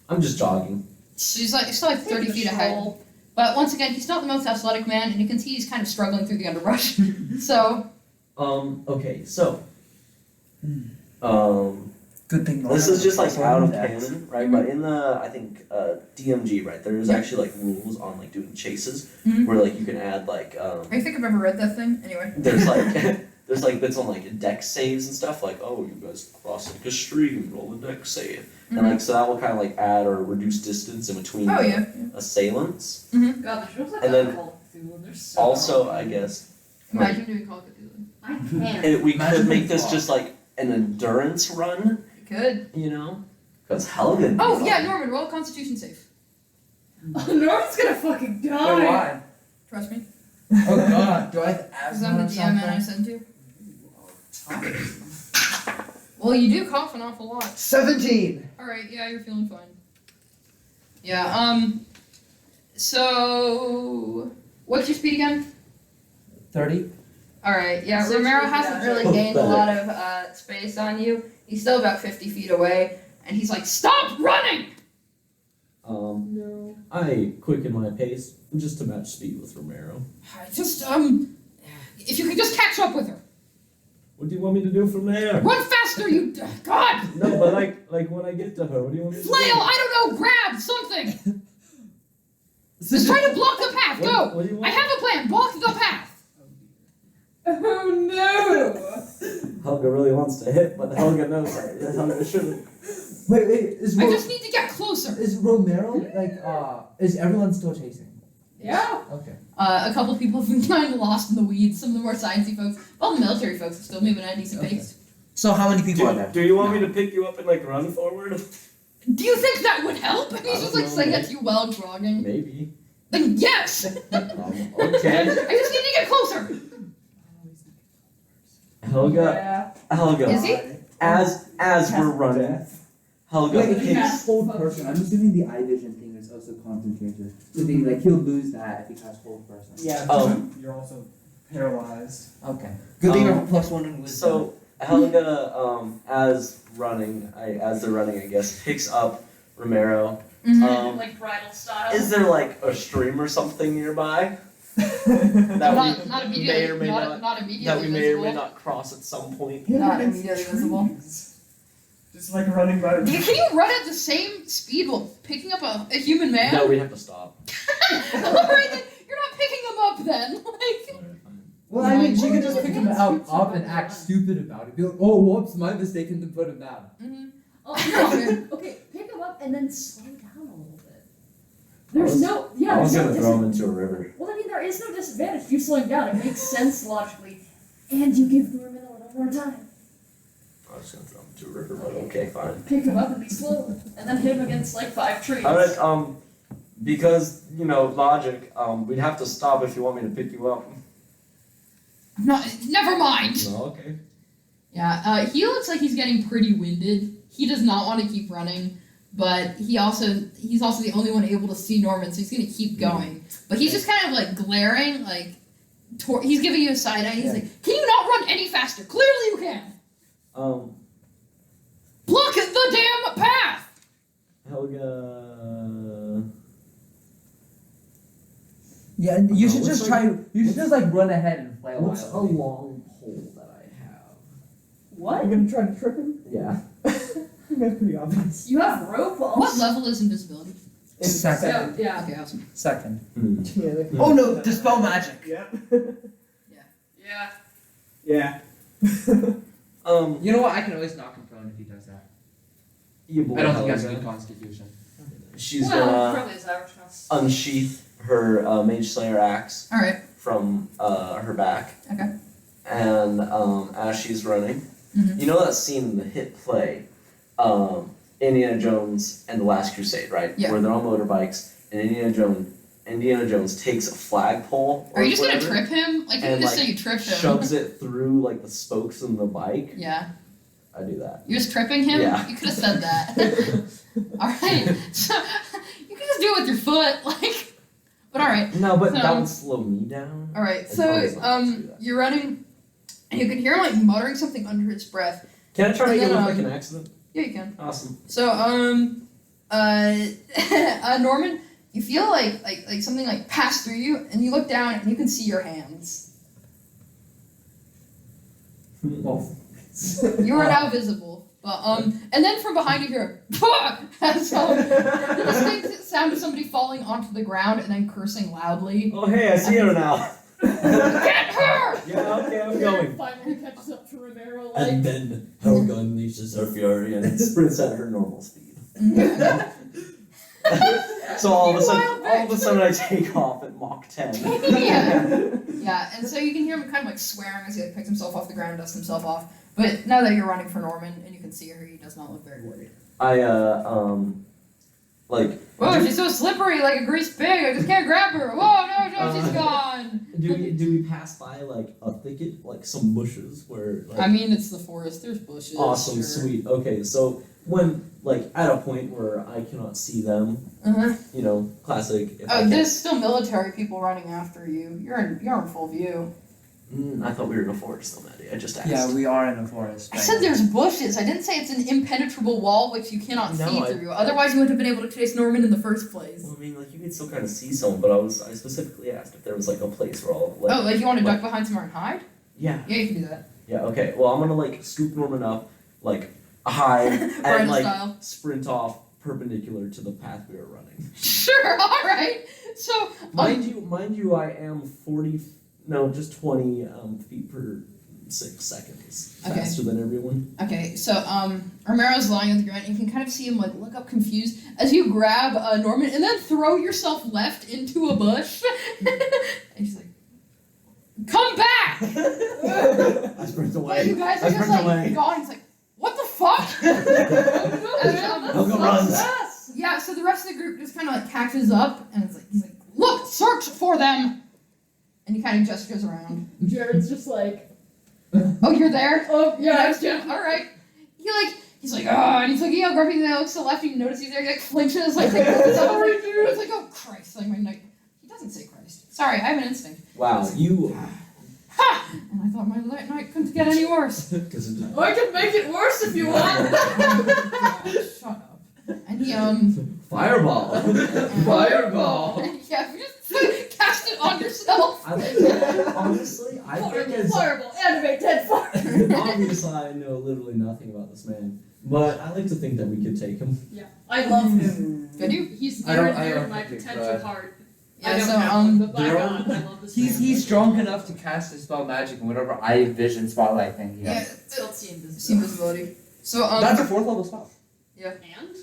Speaker 8: I'm just jogging.
Speaker 1: So he's still 30
Speaker 5: Take the
Speaker 1: feet ahead.
Speaker 5: stroll.
Speaker 1: But once again, he's not the most athletic man, and you can see he's kind of struggling through the underbrush. So,
Speaker 8: Okay, so.
Speaker 2: Good thing.
Speaker 8: This is just like
Speaker 2: Norman
Speaker 8: out of
Speaker 2: was
Speaker 8: canon, right? But in the, I think, DMG, right, there's
Speaker 1: Yeah.
Speaker 8: actually like rules on like doing chases
Speaker 1: Mhm.
Speaker 8: where like you can add like,
Speaker 1: I think I've ever read that thing. Anyway.
Speaker 8: there's like, there's like bits on like deck saves and stuff, like, oh, you guys cross like a stream, roll a deck save. And like, so that will kind of like add or reduce distance in between
Speaker 1: Oh, yeah.
Speaker 8: assailants.
Speaker 5: God, the shows like
Speaker 8: And
Speaker 5: that
Speaker 8: then
Speaker 5: Call of Cthulhu, they're so
Speaker 8: Also, I guess,
Speaker 1: Imagine doing Call of Cthulhu.
Speaker 5: I can't.
Speaker 8: we
Speaker 2: Imagine
Speaker 8: could make
Speaker 2: being
Speaker 8: this
Speaker 2: lost.
Speaker 8: just like an endurance run,
Speaker 1: Good.
Speaker 8: you know? Because Helga.
Speaker 1: Oh, yeah, Norman, roll a Constitution save.
Speaker 5: Norman's gonna fucking
Speaker 6: Wait,
Speaker 5: die.
Speaker 6: why?
Speaker 1: Trust me.
Speaker 6: Oh god, do I have
Speaker 1: Because
Speaker 6: asthma
Speaker 1: I'm the
Speaker 6: or
Speaker 1: DM and I
Speaker 6: something?
Speaker 1: send you. Well, you do cough an awful lot.
Speaker 6: 17!
Speaker 1: Alright, yeah, you're feeling fine. Yeah, so. What's your speed again?
Speaker 6: 30?
Speaker 1: Alright, yeah,
Speaker 5: Six
Speaker 1: Romero
Speaker 5: feet
Speaker 1: hasn't
Speaker 5: down.
Speaker 1: really gained a lot of space on you. He's still about 50 feet away, and he's like, stop running!
Speaker 5: No.
Speaker 8: I quicken my pace just to match speed with Romero.
Speaker 1: Just, if you could just catch up with her.
Speaker 8: What do you want me to do from there?
Speaker 1: Run faster, you. God!
Speaker 8: No, but like when I get to her, what do you want me to
Speaker 1: Flail, I don't know, grab something! Just try to block the path, go!
Speaker 8: What do you
Speaker 1: I
Speaker 8: want?
Speaker 1: have a plan, block the path!
Speaker 5: Oh no!
Speaker 8: Helga really wants to hit, but Helga knows that Helga shouldn't.
Speaker 6: Wait, is
Speaker 1: I just need to get closer.
Speaker 6: is Romero, is everyone still chasing?
Speaker 5: Yeah.
Speaker 6: Okay.
Speaker 1: A couple people have been kind of lost in the weeds, some of the more sciencey folks. All the military folks are still moving at a decent pace.
Speaker 2: So how many people are there?
Speaker 8: Do you want me to pick you up and like run forward?
Speaker 1: Do you think that would help? And he's
Speaker 8: I
Speaker 1: just
Speaker 8: don't
Speaker 1: like
Speaker 8: know,
Speaker 1: saying
Speaker 8: man.
Speaker 1: that to you while jogging.
Speaker 8: Maybe.
Speaker 1: Then yes!
Speaker 8: Okay.
Speaker 1: I just need to get closer!
Speaker 8: Helga.
Speaker 5: Yeah.
Speaker 8: Helga.
Speaker 1: Is he?
Speaker 8: As we're running, Helga
Speaker 6: Wait, if he
Speaker 8: picks.
Speaker 6: casts hold person, I'm assuming the eye vision thing is also concentrated. So being like, he'll lose that if he casts hold person.
Speaker 4: Yeah, you're also paralyzed.
Speaker 6: Okay.
Speaker 2: Good thing
Speaker 8: Um,
Speaker 2: I'm plus one in wisdom.
Speaker 8: So Helga, as they're running, I guess, picks up Romero.
Speaker 1: Mm-hmm.
Speaker 5: Like bridal style.
Speaker 8: Is there like a stream or something nearby
Speaker 1: Not
Speaker 8: may
Speaker 1: immediately,
Speaker 8: or may
Speaker 1: not
Speaker 8: that
Speaker 1: immediately
Speaker 8: we may or
Speaker 1: visible.
Speaker 8: may not cross at some point?
Speaker 1: Not immediately visible.
Speaker 4: Just like running by.
Speaker 1: Can you run at the same speed while picking up a human man?
Speaker 8: No, we have to stop.
Speaker 1: Alright then, you're not picking him up then. Like,
Speaker 6: Well, I mean, she could just pick him up and act stupid about it. Be like, oh, whoops, my mistake, and then put him down.
Speaker 5: Oh, no. Okay, pick him up and then slow down a little bit. There's no. Yeah,
Speaker 8: I was
Speaker 5: there's no
Speaker 8: gonna throw him into a river.
Speaker 5: Well, I mean, there is no disadvantage if you slow him down. It makes sense logically. And you give Norman a little more time.
Speaker 8: I was gonna throw him into a river, but okay, fine.
Speaker 5: Pick him up and be slow. And then hit him against like 5 trees.
Speaker 8: Alright, because, logic, we'd have to stop if you want me to pick you up.
Speaker 1: never mind.
Speaker 8: No, okay.
Speaker 1: Yeah, he looks like he's getting pretty winded. He does not want to keep running, but he's also the only one able to see Norman, so he's gonna keep going. But he's just kind of like glaring, like he's giving you a side eye. He's like, "Can you not run any faster? Clearly you can. Block the damn path."
Speaker 8: Helga.
Speaker 6: Yeah, and you should
Speaker 8: what's
Speaker 6: just
Speaker 8: like-
Speaker 6: try. You should just like run ahead and flail
Speaker 8: What's a
Speaker 6: wildly.
Speaker 8: long pole that I have?
Speaker 5: What?
Speaker 4: I'm gonna try to trip him.
Speaker 8: Yeah.
Speaker 4: That's pretty obvious.
Speaker 5: You have rope also?
Speaker 1: What level is invisibility?
Speaker 6: Second.
Speaker 5: Yeah.
Speaker 1: Okay, awesome.
Speaker 6: Second.
Speaker 4: Yeah, like-
Speaker 2: Oh no, dispel magic.
Speaker 4: Yeah.
Speaker 5: Yeah.
Speaker 4: Yeah.
Speaker 6: You know what? I can always knock him prone if he does that.
Speaker 8: You boy,
Speaker 6: I don't think he has a
Speaker 8: Helga.
Speaker 6: good constitution.
Speaker 8: She's
Speaker 5: well,
Speaker 8: gonna
Speaker 5: probably his average cost.
Speaker 8: unsheath her Mage Slayer axe
Speaker 1: All right.
Speaker 8: from her back.
Speaker 1: Okay.
Speaker 8: And as she's running,
Speaker 1: Mhm.
Speaker 8: you know that scene in the hit play, Indiana Jones and the Last Crusade, right?
Speaker 1: Yeah.
Speaker 8: Where they're on motorbikes and Indiana Jones takes a flagpole or
Speaker 1: Are you just
Speaker 8: whatever,
Speaker 1: gonna trip him? Like you
Speaker 8: and,
Speaker 1: can just
Speaker 8: like,
Speaker 1: say you tripped him.
Speaker 8: shoves it through like the spokes in the bike.
Speaker 1: Yeah.
Speaker 8: I do that.
Speaker 1: You're just tripping him?
Speaker 8: Yeah.
Speaker 1: You could have said that. Alright. So you can just do it with your foot, like but alright.
Speaker 8: No, but
Speaker 1: So-
Speaker 8: that would slow me down.
Speaker 1: Alright,
Speaker 8: And
Speaker 1: so
Speaker 8: Helga's not gonna do that.
Speaker 1: you're running and you can hear him like muttering something under his breath.
Speaker 8: Can I try to
Speaker 1: and
Speaker 8: make it
Speaker 1: then,
Speaker 8: look like an accident?
Speaker 1: Yeah, you can.
Speaker 8: Awesome.
Speaker 1: So Norman, you feel like something like pass through you and you look down and you can see your hands.
Speaker 6: Well,
Speaker 1: You are now visible. But and then from behind you hear as the distinct sound of somebody falling onto the ground and then cursing loudly.
Speaker 8: Oh hey, I see her now.
Speaker 1: Get her!
Speaker 8: Yeah, okay, I'm going.
Speaker 5: Finally catches up to Romero,
Speaker 8: And then Helga unleashes her fury and sprints at her normal speed. So all of a sudden I take off at Mach 10.
Speaker 1: Yeah, and so you can hear him kind of like swearing as he like picks himself off the ground and dusts himself off. But now that you're running for Norman and you can see her, he does not look very worried.
Speaker 8: I like
Speaker 1: Whoa, she's so slippery like a greased pig. I just can't grab her. Whoa, no, she's gone.
Speaker 8: do we pass by like a thicket, like some bushes where like
Speaker 1: I mean, it's the forest. There's bushes.
Speaker 8: awesome,
Speaker 1: sure.
Speaker 8: sweet. Okay, so when like at a point where I cannot see them,
Speaker 1: Uh-huh.
Speaker 8: you know, classic. If I
Speaker 1: Oh,
Speaker 8: can't-
Speaker 1: there's still military people running after you. You're in full view.
Speaker 8: I thought we were in a forest though, Maddie. I just asked.
Speaker 2: Yeah, we are in a forest.
Speaker 1: I
Speaker 2: right
Speaker 1: said
Speaker 2: now.
Speaker 1: there's bushes. I didn't say it's an impenetrable wall which you cannot
Speaker 8: No,
Speaker 1: see
Speaker 8: I-
Speaker 1: through. Otherwise, you wouldn't have been able to chase Norman in the first place.
Speaker 8: Well, I mean, like you can still kind of see someone, but I specifically asked if there was like a place where all like.
Speaker 1: Oh, like you want to duck behind somewhere and hide?
Speaker 8: Yeah.
Speaker 1: Yeah, you can do that.
Speaker 8: Yeah. Okay. Well, I'm gonna like scoop Norman up, like hide, and
Speaker 1: Rhino
Speaker 8: like
Speaker 1: style.
Speaker 8: sprint off perpendicular to the path we were running.
Speaker 1: Sure. All right. So,
Speaker 8: Mind you, I am 20 feet per 6 seconds
Speaker 1: Okay.
Speaker 8: faster than everyone.
Speaker 1: okay. So, Romero's lying on the ground. And you can kind of see him like look up confused as you grab Norman and then throw yourself left into a bush. And he's like, "Come back!"
Speaker 8: I sprint
Speaker 1: But
Speaker 8: away.
Speaker 1: you guys
Speaker 8: I
Speaker 1: are just
Speaker 8: sprint
Speaker 1: like
Speaker 8: away.
Speaker 1: gone. He's like, "What the fuck?"
Speaker 8: Helga runs.
Speaker 1: Yeah, so the rest of the group just kind of like catches up, and he's like, "Look, search for them," and he kind of gestures around.
Speaker 5: Jared's just like,
Speaker 1: Oh, you're there?
Speaker 5: oh yeah,
Speaker 1: Yeah. All right. He's like, oh, and he's like, yeah, grabbing the looks to the left. You notice he's there. He like flinches, like, sorry, dude. It's like, oh Christ, like my night. He doesn't say Christ. Sorry, I have an instinct.
Speaker 8: Wow, you.
Speaker 1: Ha! And I thought my night couldn't get any worse.
Speaker 8: Because
Speaker 5: I can make it worse if you want.
Speaker 1: Shut up. And he
Speaker 8: fireball. Fireball.
Speaker 1: yeah, you just cast it on yourself.
Speaker 8: I like that. Honestly, I think as
Speaker 5: Fireball, animate dead fire.
Speaker 8: obviously I know literally nothing about this man, but I like to think that we could take him.
Speaker 5: Yeah, I love him.
Speaker 1: Good you.
Speaker 5: He's
Speaker 6: I
Speaker 5: near
Speaker 6: don't-
Speaker 5: and
Speaker 6: I
Speaker 5: dear to
Speaker 6: don't
Speaker 5: my
Speaker 6: think
Speaker 5: potential
Speaker 6: that-
Speaker 5: heart.
Speaker 1: Yeah,
Speaker 5: I don't
Speaker 1: so,
Speaker 5: have one, but by
Speaker 6: they're
Speaker 5: God, I love this man.
Speaker 6: he's strong enough to cast a spell magic and whatever I vision spotlight thing.
Speaker 1: Yeah,
Speaker 5: Still see
Speaker 1: see
Speaker 5: invisible.
Speaker 1: invisibility. So
Speaker 6: That's a 4th level spell.
Speaker 5: And?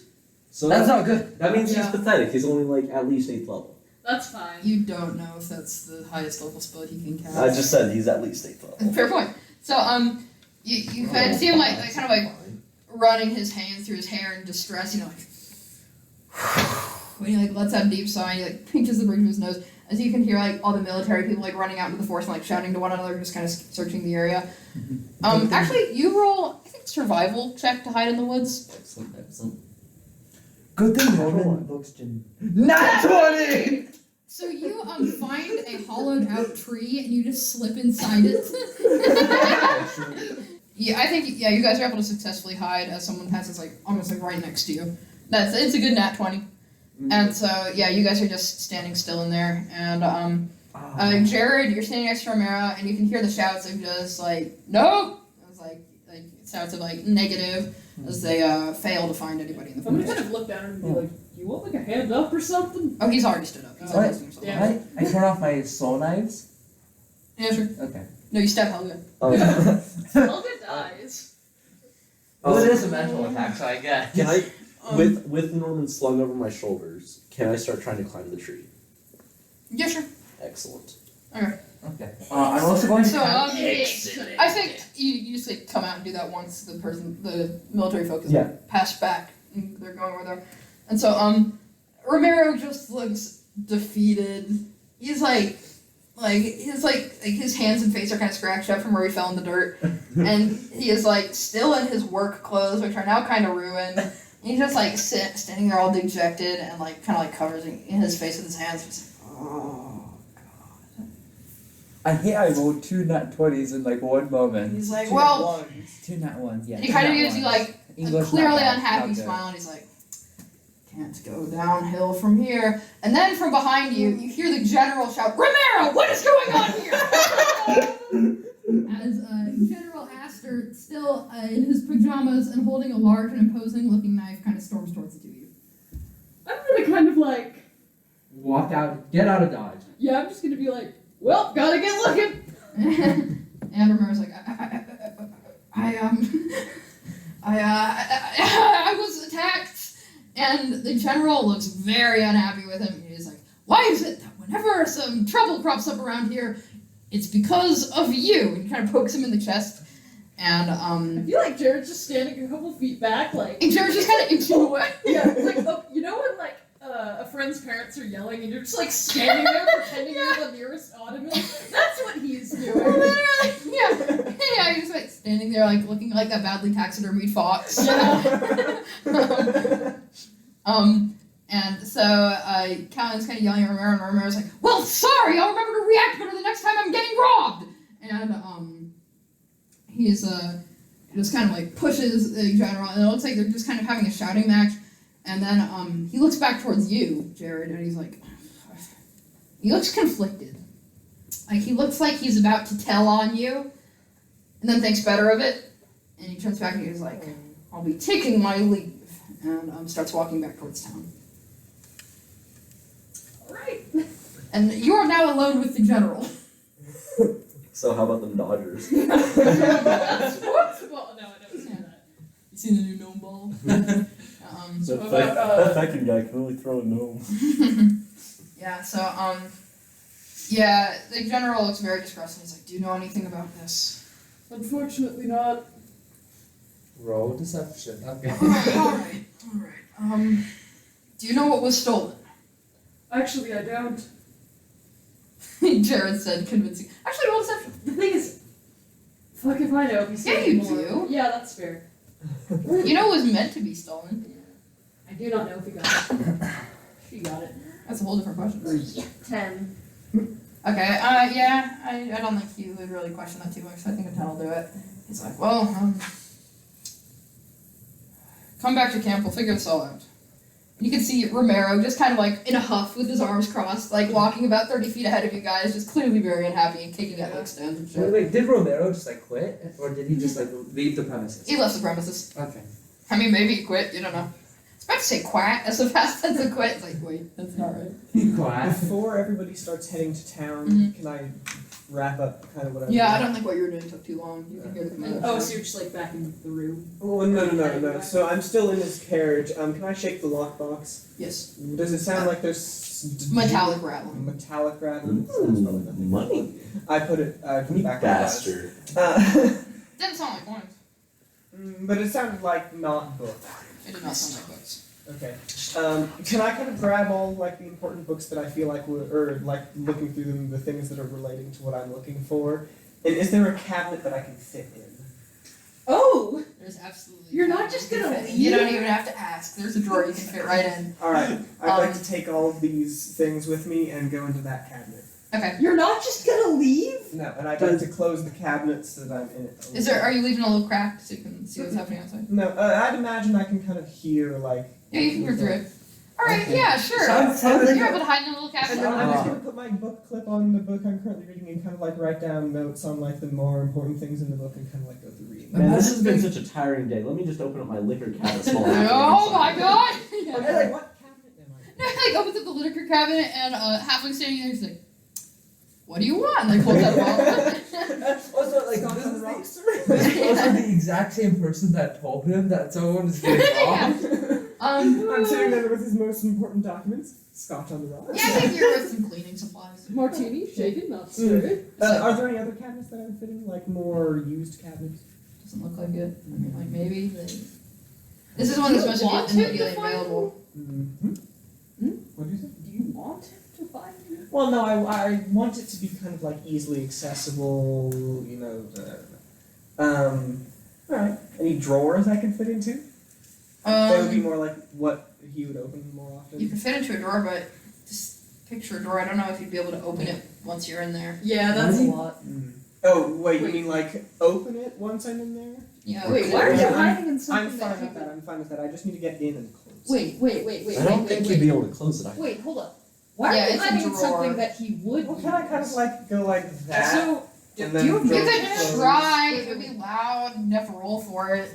Speaker 8: So
Speaker 6: That's not good.
Speaker 8: that means
Speaker 1: Yeah.
Speaker 8: he's pathetic. He's only like at least 8th level.
Speaker 5: That's fine.
Speaker 1: you don't know if that's the highest level spell he can cast.
Speaker 8: I just said he's at least 8th level.
Speaker 1: Fair point. So you kind of see him like kind of like running his hands through his hair in distress, you know, like when he like lets out a deep sigh, and he like pinches the bridge of his nose, as you can hear like all the military people like running out into the forest and like shouting to one another, just kind of searching the area. Actually, you roll I think survival check to hide in the woods.
Speaker 8: Excellent.
Speaker 6: Good thing
Speaker 2: Norman
Speaker 6: looks Nat 20!
Speaker 1: So you find a hollowed out tree and you just slip inside it. Yeah, I think you guys are able to successfully hide as someone passes like almost like right next to you. It's a good nat 20. And so yeah, you guys are just standing still in there, and Jared, you're standing next to Romero, and you can hear the shouts of just like nope. It's like shouts of like negative as they fail to find anybody in the
Speaker 5: I'm gonna
Speaker 1: forest.
Speaker 5: kind of look down and be like, you want like a hand up or something?
Speaker 1: Oh, he's already stood up. He's
Speaker 5: Alright.
Speaker 1: adjusting himself.
Speaker 5: Yeah.
Speaker 6: I turn off my soul knives.
Speaker 1: Yeah, sure.
Speaker 6: Okay.
Speaker 1: No, you stab Helga.
Speaker 5: Helga dies.
Speaker 6: Well, it is a mental attack, so I guess.
Speaker 8: Can I, with Norman slung over my shoulders, can I start trying to climb the tree?
Speaker 1: Yeah, sure.
Speaker 8: Excellent.
Speaker 6: Okay. I'm also going to.
Speaker 1: So,
Speaker 8: Excellent.
Speaker 1: I think you just like come out and do that once the military folk is
Speaker 8: Yeah.
Speaker 1: passed back and they're going over there. And so, Romero just looks defeated. He's his hands and face are kind of scratched up from where he fell in the dirt. And he is like still in his work clothes, which are now kind of ruined. And he's just like standing there all dejected and like kind of like covers in his face with his hands. Just like, oh.
Speaker 9: I hate I rolled 2 nat 20s in like one moment.
Speaker 1: He's like,
Speaker 4: 2
Speaker 1: well,
Speaker 4: nat 1s.
Speaker 9: 2 nat 1s, yeah.
Speaker 1: he
Speaker 9: 2
Speaker 1: kind of
Speaker 9: nat
Speaker 1: gives you
Speaker 9: 1s.
Speaker 1: like a
Speaker 9: English
Speaker 1: clearly
Speaker 9: not bad,
Speaker 1: unhappy
Speaker 9: not good.
Speaker 1: smile, and he's like, can't go downhill from here. And then from behind you, you hear the general shout, Romero, what is going on here?
Speaker 7: As General Astor, still in his pajamas and holding a large and imposing looking knife, kind of storms towards the two of you.
Speaker 5: I'm gonna kind of like,
Speaker 6: Walk out. Get out of Dodge.
Speaker 5: yeah, I'm just gonna be like, well, gotta get looking.
Speaker 1: And Romero's like, I was attacked. And the general looks very unhappy with him. He's like, why is it that whenever some trouble crops up around here, it's because of you? And he kind of pokes him in the chest. And
Speaker 5: I feel like Jared's just standing a couple feet back, like.
Speaker 1: and Jared's just kind of inching away.
Speaker 5: Yeah, it's like, oh, you know when like a friend's parents are yelling and you're just like standing there pretending you're the nearest ottoman? That's what he's doing.
Speaker 1: Yeah, he's just like standing there, like looking like a badly taxidermied fox.
Speaker 5: Yeah.
Speaker 1: And so Callan's kind of yelling at Romero, and Romero's like, "Well, sorry, I'll remember to react better the next time I'm getting robbed." And he's just kind of like pushes the general, and it looks like they're just kind of having a shouting match. And then he looks back towards you, Jared, and he's like, he looks conflicted. Like he looks like he's about to tell on you, and then thinks better of it. And he turns back and he's like, I'll be taking my leave, and starts walking back towards town.
Speaker 5: Alright.
Speaker 1: And you are now alone with the general.
Speaker 8: So how about them Dodgers?
Speaker 5: Sports ball. No, I never seen that.
Speaker 1: You seen the new gnome ball?
Speaker 8: That vacuum guy can only throw a gnome.
Speaker 1: Yeah, so, yeah, the general looks very distressed, and he's like, do you know anything about this?
Speaker 5: Unfortunately not.
Speaker 6: Roll deception. Okay.
Speaker 1: Alright. Do you know what was stolen?
Speaker 5: Actually, I don't.
Speaker 1: Jared said, convincing. Actually, roll deception.
Speaker 5: The thing is, fuck if I know if he's
Speaker 1: Yeah,
Speaker 5: stealing
Speaker 1: you
Speaker 5: more.
Speaker 1: do.
Speaker 5: Yeah, that's fair.
Speaker 1: You know it was meant to be stolen.
Speaker 5: I do not know if he got it. She got it.
Speaker 1: That's a whole different question.
Speaker 5: 10.
Speaker 1: Okay, yeah, I don't think he would really question that too much, so I think a 10 will do it. He's like, well, come back to camp, we'll figure this all out. You can see Romero just kind of like in a huff with his arms crossed, like walking about 30 feet ahead of you guys, just clearly very unhappy and kicking at like stones and shit.
Speaker 6: Wait, did Romero just like quit? Or did he just like leave the premises?
Speaker 1: He left the premises.
Speaker 6: Okay.
Speaker 1: I mean, maybe he quit, you don't know. I was about to say quack as the past tense of quit. It's like, wait, that's not right.
Speaker 6: Quiet.
Speaker 4: Before everybody starts heading to town, can I wrap up kind of what I'm
Speaker 1: Yeah, I
Speaker 4: doing?
Speaker 1: don't think what you were doing took too long. You can hear the command.
Speaker 5: Oh, so you're just like back in the room?
Speaker 4: Oh, no. So I'm still in his carriage. Can I shake the lockbox?
Speaker 1: Yes.
Speaker 4: Does it sound like there's
Speaker 1: Metallic rattling.
Speaker 4: metallic rattling? Sounds probably nothing.
Speaker 8: Money.
Speaker 4: I put it
Speaker 8: You
Speaker 4: back
Speaker 8: bastard.
Speaker 1: Didn't sound like coins.
Speaker 4: But it sounded like not books.
Speaker 1: It did not sound like books.
Speaker 4: Okay. Can I kind of grab all like the important books that I feel like or like looking through them, the things that are relating to what I'm looking for? And is there a cabinet that I can fit in?
Speaker 5: Oh!
Speaker 1: There's absolutely.
Speaker 5: You're not just gonna leave?
Speaker 1: You don't even have to ask. There's a drawer you can fit right in.
Speaker 4: All right. I'd like to take all of these things with me and go into that cabinet.
Speaker 1: Okay.
Speaker 5: You're not just gonna leave?
Speaker 4: No, and I'd like to close the cabinet so that I'm in it.
Speaker 1: Are you leaving a little crack so you can see what's happening outside?
Speaker 4: No, I'd imagine I can kind of hear like.
Speaker 1: Yeah, you can hear through it. Alright,
Speaker 4: Okay.
Speaker 1: yeah, sure.
Speaker 4: Sounds
Speaker 1: You're able to hide in a little
Speaker 4: And
Speaker 1: cabinet.
Speaker 4: then I'm just gonna put my book clip on the book I'm currently reading and kind of like write down notes on like the more important things in the book and kind of like go through reading.
Speaker 8: Man, this has been such a tiring day. Let me just open up my liquor cabinet.
Speaker 1: Oh my god!
Speaker 4: Okay,
Speaker 1: Yeah.
Speaker 4: like what cabinet am I?
Speaker 1: No, he like opens up the liquor cabinet and halfway standing there, he's like, what do you want? And they pulled out a wallet.
Speaker 6: Also, like,
Speaker 4: Scotch
Speaker 6: this
Speaker 4: on
Speaker 6: is
Speaker 4: the rocks,
Speaker 6: this is also the exact same person that told him that someone is getting robbed.
Speaker 4: I'm sitting there with his most important documents. Scotch on the rocks.
Speaker 1: Yeah, I think you're with some cleaning supplies.
Speaker 5: Martini, shaken, not stirred.
Speaker 4: Are there any other cabinets that I would fit in? Like more used cabinets?
Speaker 1: Doesn't look like it. I mean, like maybe. This is one that's supposed
Speaker 5: want
Speaker 1: to be
Speaker 5: him to
Speaker 1: immediately
Speaker 5: find
Speaker 1: available.
Speaker 4: What did you say?
Speaker 5: Do you want him to find you?
Speaker 4: Well, no, I want it to be kind of like easily accessible, you know. Alright. Any drawers I can fit into? That would be more like what he would open more often.
Speaker 1: You can fit into a drawer, but just picture a drawer. I don't know if you'd be able to open it once you're in there.
Speaker 5: Yeah, that's a
Speaker 4: Really?
Speaker 5: lot.
Speaker 4: Oh, wait, you
Speaker 5: Wait.
Speaker 4: mean like open it once I'm in there?
Speaker 1: Yeah.
Speaker 5: Wait, why are you
Speaker 4: Yeah,
Speaker 5: hiding in
Speaker 4: I'm
Speaker 5: something
Speaker 4: fine
Speaker 5: that
Speaker 4: with that, I'm fine with that. I just need to get in and close.
Speaker 5: Wait,
Speaker 3: I don't think you'd be able to close it.
Speaker 5: Wait, hold up. Why
Speaker 1: Yeah,
Speaker 5: are you
Speaker 1: it's a
Speaker 5: hiding in
Speaker 1: drawer.
Speaker 5: something that he would
Speaker 4: Well, can I kind of
Speaker 5: use?
Speaker 4: like go like that?
Speaker 5: So,
Speaker 4: and
Speaker 5: do
Speaker 4: then
Speaker 5: you have
Speaker 1: You
Speaker 4: drawer
Speaker 1: could
Speaker 4: close?
Speaker 1: try. It would be loud. You have to roll for it.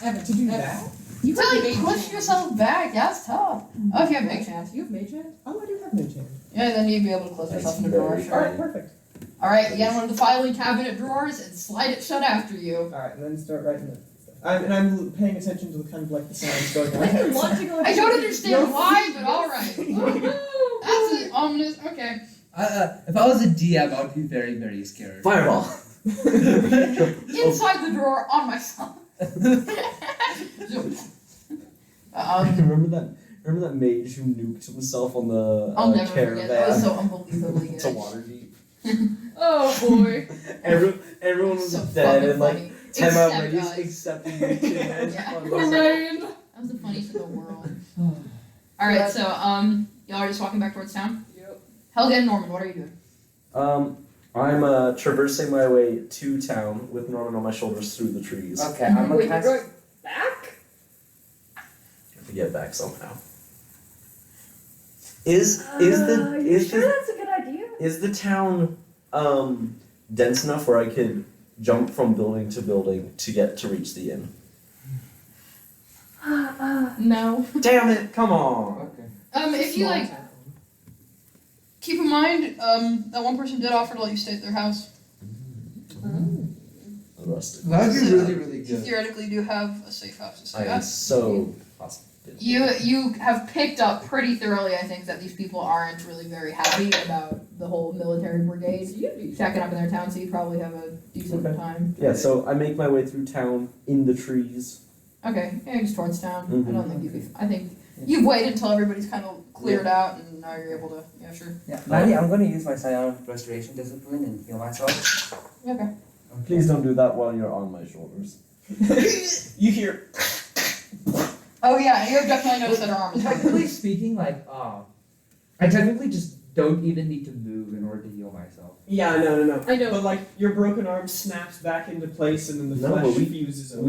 Speaker 5: Evan,
Speaker 4: To do
Speaker 5: Evan,
Speaker 4: that?
Speaker 5: You
Speaker 1: To
Speaker 5: have
Speaker 1: like
Speaker 5: mage
Speaker 1: push
Speaker 5: hand.
Speaker 1: yourself back. Yeah, it's tough. Oh, if you have mage hand.
Speaker 5: You have mage hand?
Speaker 4: Oh, I do have mage hand.
Speaker 1: Yeah, then you'd be able to close yourself in a drawer.
Speaker 3: very-
Speaker 4: Alright,
Speaker 1: Sure.
Speaker 4: perfect.
Speaker 1: All right, you get one of the filing cabinet drawers and slide it shut after you.
Speaker 4: Alright, and then start writing it. I'm paying attention to the kind of like the sounds going on.
Speaker 5: I didn't want to go
Speaker 1: I don't understand why, but all right.
Speaker 5: Woohoo!
Speaker 1: That's an ominous. Okay.
Speaker 2: If I was a DM, I would be very, very scared.
Speaker 3: Fireball.
Speaker 1: Inside the drawer on myself.
Speaker 8: Remember that mage who nuked himself on the
Speaker 1: I'll never
Speaker 8: caravan
Speaker 1: forget. That was so unbelievably
Speaker 8: to
Speaker 1: good.
Speaker 8: Waterdeep?
Speaker 5: Oh boy.
Speaker 8: Everyone was
Speaker 1: So
Speaker 8: dead
Speaker 1: fucking
Speaker 8: and like
Speaker 1: funny.
Speaker 8: 10
Speaker 1: Except
Speaker 8: ladies
Speaker 1: us.
Speaker 8: except you.
Speaker 1: Yeah.
Speaker 5: Rain.
Speaker 1: That was the funniest in the world. Alright, so y'all are just walking back towards town?
Speaker 5: Yep.
Speaker 1: Helga and Norman, what are you doing?
Speaker 8: I'm traversing my way to town with Norman on my shoulders through the trees.
Speaker 6: Okay, I'm gonna
Speaker 5: Wait, you're
Speaker 6: cast.
Speaker 5: going back?
Speaker 8: To get back somehow.
Speaker 5: You sure that's a good idea?
Speaker 8: Is the town dense enough where I could jump from building to building to reach the inn?
Speaker 1: No.
Speaker 8: Damn it! Come on.
Speaker 6: Okay.
Speaker 1: If you like, keep in mind, that one person did offer to let you stay at their house.
Speaker 8: Rusted.
Speaker 2: That would be really, really
Speaker 1: You
Speaker 2: good.
Speaker 1: theoretically do have a safe house to
Speaker 8: I
Speaker 1: stay
Speaker 8: am
Speaker 1: at.
Speaker 8: so possible.
Speaker 1: You have picked up pretty thoroughly, I think, that these people aren't really very happy about the whole military brigade checking up in their town, so you probably have a decent
Speaker 8: Okay.
Speaker 1: time.
Speaker 8: Yeah, so I make my way through town in the trees.
Speaker 1: Okay, yeah, just towards town.
Speaker 8: Mhm.
Speaker 1: I don't think you'd be. I think you've waited until everybody's kind of cleared out, and now you're able to. Yeah, sure.
Speaker 6: Yeah, Maddie, I'm gonna use my Scion Restoration Discipline and heal myself.
Speaker 1: Okay.
Speaker 8: Please don't do that while you're on my shoulders.
Speaker 4: You hear
Speaker 1: Oh yeah, you have definitely noticed that her arm is broken.
Speaker 6: Technically speaking, like, I technically just don't even need to move in order to heal myself.
Speaker 4: Yeah, no.
Speaker 5: I know.
Speaker 4: But like your broken arm snaps back into place and then the
Speaker 8: No,
Speaker 4: flesh
Speaker 8: but we-
Speaker 4: fuses over.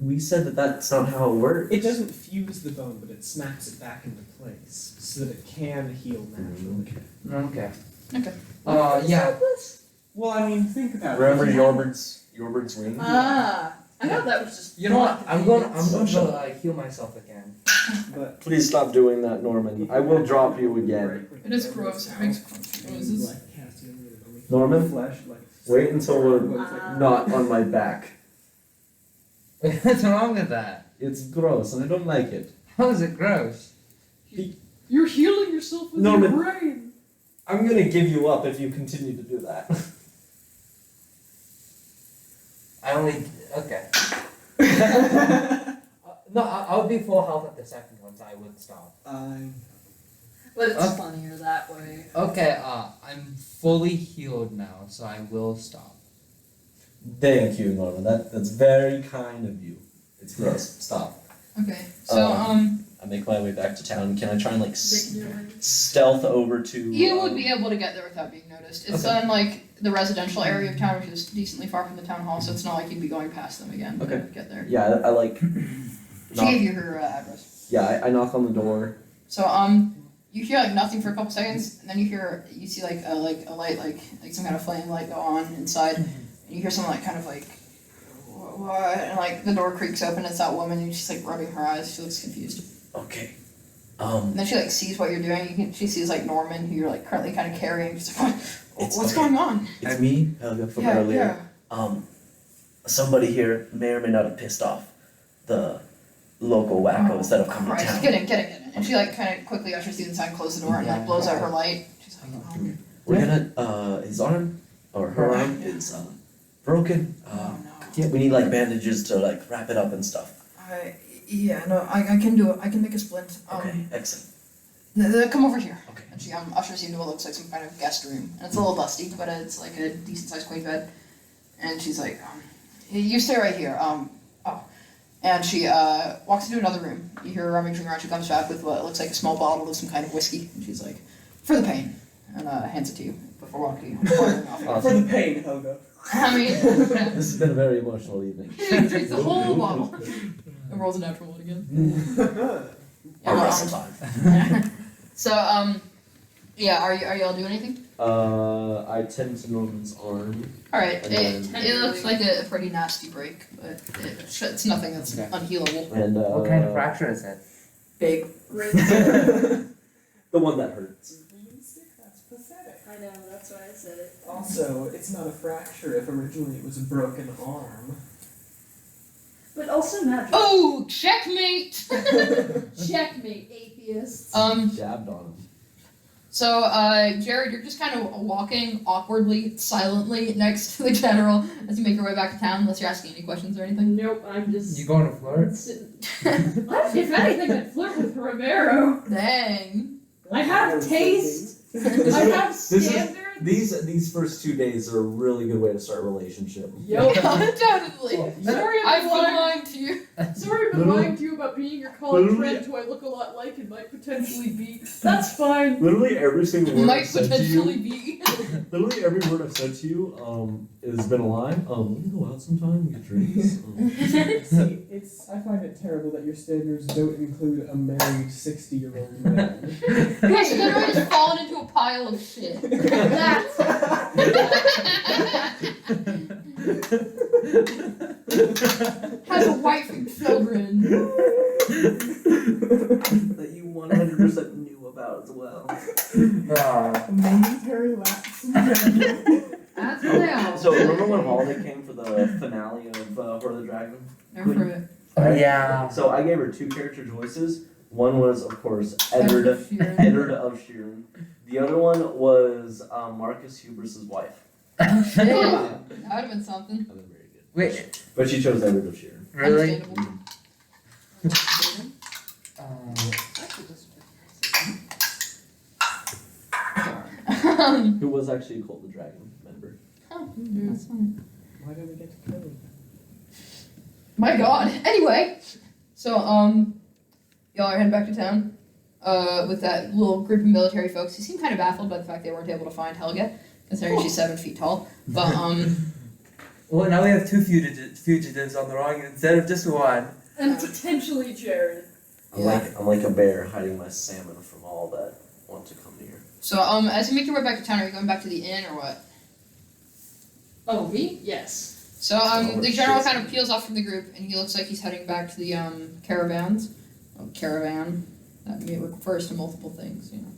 Speaker 8: We said that that's not how it works.
Speaker 4: It doesn't fuse the bone, but it snaps it back into place so that it can heal naturally.
Speaker 6: Okay.
Speaker 1: Okay.
Speaker 6: Yeah.
Speaker 4: Well, I mean, think about
Speaker 8: Remember
Speaker 4: it.
Speaker 8: Yorbert's ring?
Speaker 5: I thought that was just.
Speaker 6: You know what? I'm going to heal myself again.
Speaker 4: But
Speaker 8: Please stop doing that, Norman. I will drop you again.
Speaker 1: It is gross. It makes gross noises.
Speaker 4: Like casting it only
Speaker 8: Norman?
Speaker 4: flesh, like
Speaker 8: Wait until we're
Speaker 5: Ah.
Speaker 8: not on my back.
Speaker 6: What's wrong with that?
Speaker 8: It's gross and I don't like it.
Speaker 6: How is it gross?
Speaker 5: You're healing yourself with
Speaker 8: Norman.
Speaker 5: your brain.
Speaker 8: I'm gonna give you up if you continue to do that.
Speaker 6: I only. Okay. No, I would be full health at the second one, so I would stop.
Speaker 5: But it's
Speaker 6: Huh?
Speaker 5: funnier that way.
Speaker 6: Okay, I'm fully healed now, so I will stop.
Speaker 8: Thank you, Norman. That's very kind of you. It's gross. Stop.
Speaker 1: Okay. So
Speaker 8: I make my way back to town. Can I try and like
Speaker 5: Making your way.
Speaker 8: stealth over to?
Speaker 1: you would be able to get there without being noticed. It's
Speaker 8: Okay.
Speaker 1: in like the residential area of town, which is decently far from the town hall, so it's not like you'd be going past them again
Speaker 8: Okay.
Speaker 1: to get there.
Speaker 8: Yeah, I like.
Speaker 1: She gave you her address.
Speaker 8: Yeah, I knock on the door.
Speaker 1: So you hear like nothing for a couple seconds, and then you see like a light like some kind of flame light go on inside, and you hear someone like kind of like what, and like the door creaks open. It's that woman, and she's like rubbing her eyes. She looks confused.
Speaker 8: Okay.
Speaker 1: And then she like sees what you're doing. She sees like Norman, who you're like currently kind of carrying. She's like,
Speaker 8: It's
Speaker 1: what's
Speaker 8: okay.
Speaker 1: going on?
Speaker 8: It's me, Helga from earlier. Somebody here may or may not have pissed off the local wackos that have come to
Speaker 1: Christ,
Speaker 8: town.
Speaker 1: get in. And she like kind of quickly ushers you inside, closes the door, and like blows out her light. She's like,
Speaker 8: We're gonna, his arm, or her arm, is broken. We need like bandages to like wrap it up and stuff.
Speaker 1: Yeah, no, I can do it. I can make a splint.
Speaker 8: Okay, excellent.
Speaker 1: Come over here.
Speaker 8: Okay.
Speaker 1: And she ushers you into what looks like some kind of guest room. And it's a little dusty, but it's like a decent sized queen bed. And she's like, you stay right here. And she walks into another room. You hear her rummaging around. She comes back with what looks like a small bottle of some kind of whiskey. And she's like, for the pain. And hands it to you before walking off.
Speaker 4: For the pain, Helga.
Speaker 1: I mean,
Speaker 8: This has been a very emotional evening.
Speaker 1: she drinks the whole bottle. And rolls a natural one again.
Speaker 8: Our best time.
Speaker 1: So, yeah, are you all doing anything?
Speaker 8: I tend to Norman's arm.
Speaker 1: Alright,
Speaker 8: And
Speaker 1: it looks like a pretty nasty break, but it's nothing that's unhealable.
Speaker 8: And
Speaker 6: What kind of fracture is it?
Speaker 1: Big.
Speaker 8: the one that hurts.
Speaker 4: That's pathetic.
Speaker 5: I know, that's why I said it.
Speaker 4: Also, it's not a fracture if originally it was a broken arm.
Speaker 5: But also magic.
Speaker 1: Oh, checkmate!
Speaker 5: Checkmate, atheists.
Speaker 8: Jabbed on him.
Speaker 1: So, Jared, you're just kind of walking awkwardly, silently next to the general as you make your way back to town, unless you're asking any questions or anything.
Speaker 5: Nope, I'm just.
Speaker 6: You going to flirt?
Speaker 5: If anything, I'd flirt with Romero.
Speaker 1: Dang.
Speaker 5: I have taste. I have standards.
Speaker 8: These first 2 days are a really good way to start a relationship.
Speaker 5: Yup.
Speaker 1: Undoubtedly.
Speaker 5: Sorry,
Speaker 1: I've
Speaker 5: I've
Speaker 1: been
Speaker 5: lied.
Speaker 1: lying to you.
Speaker 5: Sorry, I've been lying to you about being your college friend who I look a lot like and might potentially be. That's fine.
Speaker 8: Literally every single word
Speaker 1: Might
Speaker 8: I've said to
Speaker 1: potentially
Speaker 8: you.
Speaker 1: be.
Speaker 8: Literally every word I've said to you, has been a lie. We can go out sometime and get drinks.
Speaker 4: See, I find it terrible that your standards don't include a married 60-year-old man.
Speaker 1: Yes, and then I just fallen into a pile of shit. That's has a wife and children.
Speaker 8: That you 100% knew about as well.
Speaker 6: Ah.
Speaker 4: Momentary lapse in memory.
Speaker 1: That's what they are.
Speaker 8: So remember when Holiday came for the finale of Horde of the Dragon?
Speaker 1: Never forget.
Speaker 6: Oh, yeah.
Speaker 8: So I gave her 2 character choices. One was, of course, Eddard of Sheeran. The other one was Marcus Hubris' wife.
Speaker 1: Oh shit. That would have been something.
Speaker 8: That was very good.
Speaker 6: Wait,
Speaker 8: But she chose Eddard of Sheeran.
Speaker 6: really?
Speaker 1: Understandable.
Speaker 8: Who was actually a Cult of the Dragon member.
Speaker 1: That's fine.
Speaker 4: Why don't we get to kill him?
Speaker 1: My god. Anyway, so y'all are heading back to town with that little group of military folks who seem kind of baffled by the fact they weren't able to find Helga, considering she's 7 feet tall. But
Speaker 6: Well, now we have 2 fugitives on the wrong instead of just one.
Speaker 5: And potentially Jared.
Speaker 8: I'm like a bear hiding my salmon from all that want to come near.
Speaker 1: so as you make your way back to town, are you going back to the inn or what?
Speaker 5: Oh, me? Yes.
Speaker 1: So
Speaker 8: Oh,
Speaker 1: the general
Speaker 8: shit.
Speaker 1: kind of peels off from the group, and he looks like he's heading back to the caravans. Oh, caravan. That refers to multiple things, you know.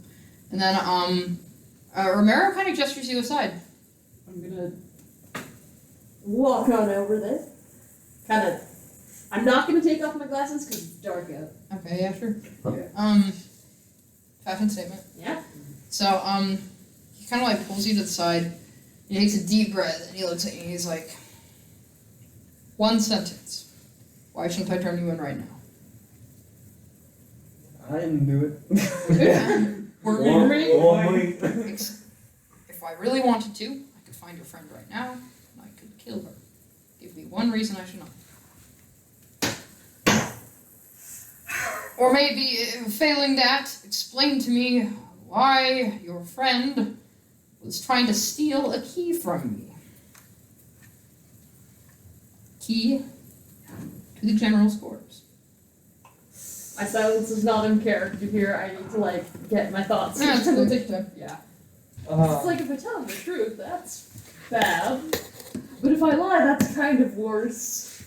Speaker 1: And then Romero kind of gestures you aside.
Speaker 5: I'm gonna walk on over there. I'm not gonna take off my glasses because it's dark out.
Speaker 1: Okay, yeah, sure.
Speaker 8: Huh.
Speaker 1: Fashion statement.
Speaker 5: Yeah.
Speaker 1: So he kind of like pulls you to the side. He takes a deep breath, and he looks at you. And he's like, "One sentence. Why shouldn't I turn you in right now?"
Speaker 4: I didn't do it.
Speaker 1: If I really wanted to, I could find your friend right now, and I could kill her. Give me one reason I should not. Or maybe, failing that, explain to me why your friend was trying to steal a key from me. Key to the general's quarters.
Speaker 5: My silence is not in character here. I need to get my thoughts.
Speaker 1: Yeah, we'll take time.
Speaker 5: Yeah. It's like if I tell him the truth, that's bad. But if I lie, that's kind of worse.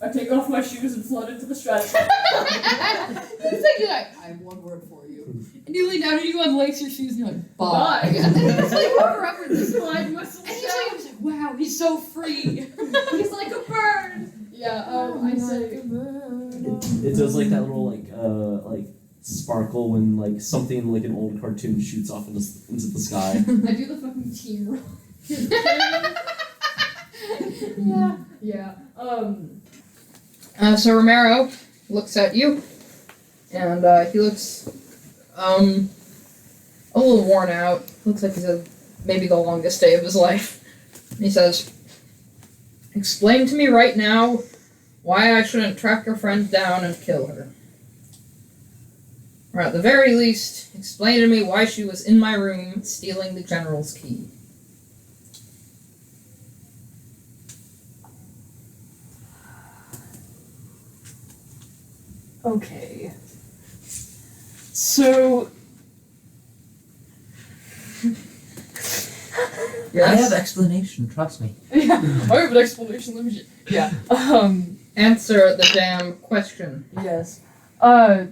Speaker 5: I take off my shoes and flood into the stratosphere.
Speaker 7: It's like you're like, I have one word for you. And you lean down and you unlace your shoes and you're like, bye.
Speaker 5: Bye.
Speaker 7: And it's like whoever this
Speaker 5: Slide whistle
Speaker 7: and he's like, wow, he's so free.
Speaker 5: He's like a bird.
Speaker 7: Yeah,
Speaker 5: I say.
Speaker 8: It does like that little like sparkle when like something like an old cartoon shoots off into the sky.
Speaker 5: I do the fucking team roll. Yeah.
Speaker 1: So Romero looks at you, and he looks a little worn out. Looks like he's had maybe the longest day of his life. And he says, "Explain to me right now why I shouldn't track your friend down and kill her. Or at the very least, explain to me why she was in my room stealing the general's key."
Speaker 5: Okay. So.
Speaker 6: I have explanation, trust me.
Speaker 5: Yeah, I have an explanation. Let me just. Yeah.
Speaker 1: Answer the damn question.
Speaker 5: Yes. I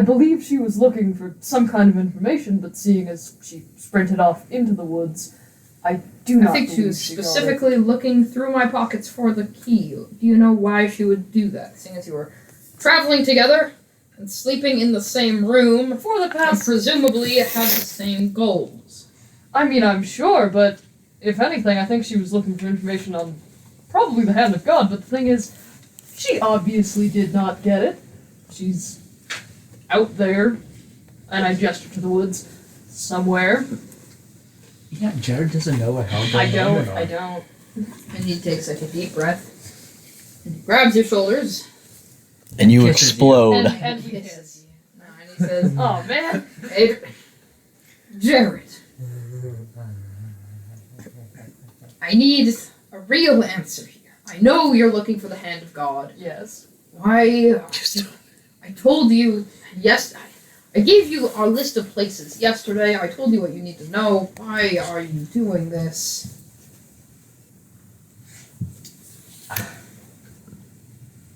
Speaker 5: believe she was looking for some kind of information, but seeing as she sprinted off into the woods, I do not
Speaker 1: I think she
Speaker 5: believe
Speaker 1: was
Speaker 5: she got it.
Speaker 1: specifically looking through my pockets for the key. Do you know why she would do that, seeing as you were traveling together and sleeping in the same room
Speaker 5: For the
Speaker 1: and
Speaker 5: past.
Speaker 1: presumably had the same goals?
Speaker 5: I mean, I'm sure, but if anything, I think she was looking for information on probably the hand of God, but the thing is, she obviously did not get it. She's out there, and I gesture to the woods, somewhere.
Speaker 6: Yeah, Jared doesn't know what hell
Speaker 5: I don't.
Speaker 1: And he takes like a deep breath and he grabs your shoulders
Speaker 10: And you
Speaker 6: Kisses you.
Speaker 10: explode.
Speaker 5: And he
Speaker 1: kisses
Speaker 5: is.
Speaker 1: you. No, and he says,
Speaker 5: Oh, man.
Speaker 1: "Hey, Jared, I need a real answer here. I know you're looking for the hand of God.
Speaker 5: Yes.
Speaker 1: Why? I told you, I gave you our list of places yesterday. I told you what you need to know. Why are you doing this?"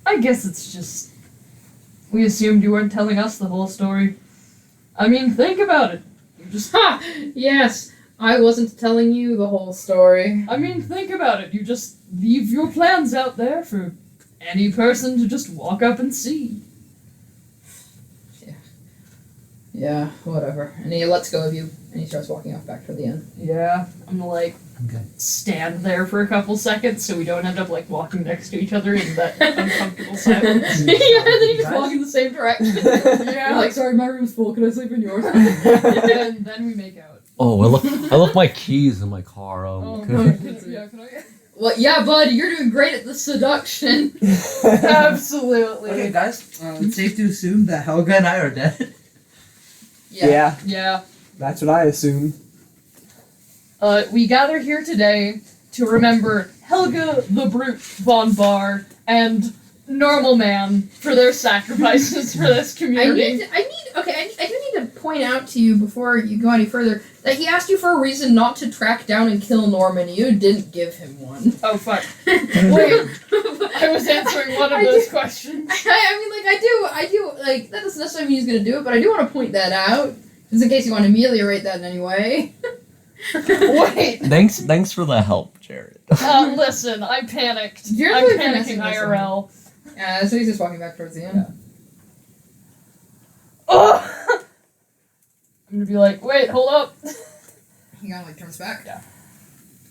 Speaker 5: I guess it's just. We assumed you weren't telling us the whole story. I mean, think about it. You just.
Speaker 1: Ha! Yes, I wasn't telling you the whole story.
Speaker 5: I mean, think about it. You just leave your plans out there for any person to just walk up and see.
Speaker 1: Yeah, whatever. And he lets go of you, and he starts walking off back to the inn.
Speaker 5: Yeah, I'm gonna like
Speaker 6: Okay.
Speaker 5: stand there for a couple seconds so we don't end up like walking next to each other in that uncomfortable silence.
Speaker 1: Yeah, and then you just walk in the same direction. You're like, "Sorry, my room's full. Can I sleep in yours?"
Speaker 5: And then we make out.
Speaker 10: Oh, I left my keys in my car.
Speaker 5: Oh,
Speaker 10: Okay.
Speaker 5: can I?
Speaker 1: Well, yeah, bud, you're doing great at the seduction.
Speaker 5: Absolutely.
Speaker 6: Okay, guys, it's safe to assume that Helga and I are dead.
Speaker 4: Yeah,
Speaker 5: Yeah.
Speaker 4: that's what I assume.
Speaker 5: We gather here today to remember Helga the Brute von Bar and Normal Man for their sacrifices for this community.
Speaker 1: I do need to point out to you before you go any further that he asked you for a reason not to track down and kill Norman. You didn't give him one.
Speaker 5: Oh, fuck.
Speaker 1: Wait,
Speaker 5: I was answering one of those questions.
Speaker 1: I do, like, that doesn't necessarily mean he's gonna do it, but I do want to point that out, just in case you want to ameliorate that in any way.
Speaker 5: Wait.
Speaker 10: Thanks for the help, Jared.
Speaker 5: Listen, I panicked.
Speaker 1: You're
Speaker 5: I'm
Speaker 1: really
Speaker 5: panicking
Speaker 1: finessing this
Speaker 5: IRL.
Speaker 1: So he's just walking back towards the end.
Speaker 5: Oh! I'm gonna be like, wait, hold up.
Speaker 1: He kind of, like, turns back.
Speaker 5: Yeah.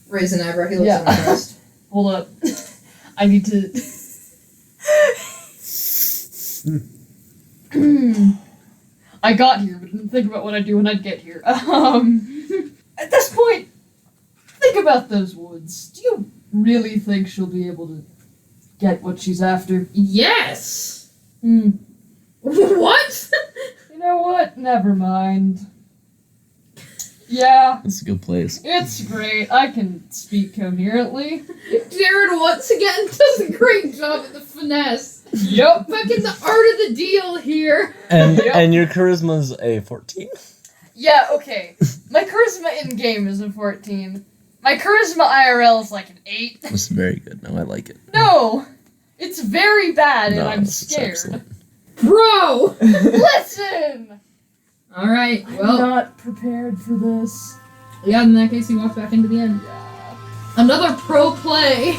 Speaker 1: Raise an eyebrow, he looks
Speaker 5: Yeah.
Speaker 1: impressed.
Speaker 5: Hold up. I need to. I got here, but didn't think about what I'd do when I'd get here. At this point, think about those woods. Do you really think she'll be able to get what she's after?
Speaker 1: Yes! What?
Speaker 5: You know what? Never mind. Yeah,
Speaker 10: It's a good place.
Speaker 5: it's great. I can speak coherently.
Speaker 1: Jared once again does a great job at the finesse.
Speaker 5: Yup.
Speaker 1: Fucking the art of the deal here.
Speaker 10: And
Speaker 5: Yep.
Speaker 10: and your charisma's a 14.
Speaker 5: Yeah, okay. My charisma in game is a 14. My charisma IRL is like an 8.
Speaker 10: That's very good. No, I like it.
Speaker 5: No! It's very bad and I'm
Speaker 10: it's
Speaker 5: scared.
Speaker 10: excellent.
Speaker 7: Bro!
Speaker 5: Listen!
Speaker 7: Alright,
Speaker 5: I'm
Speaker 7: well,
Speaker 5: not prepared for this.
Speaker 7: yeah, in that case, he walks back into the end. Another pro play.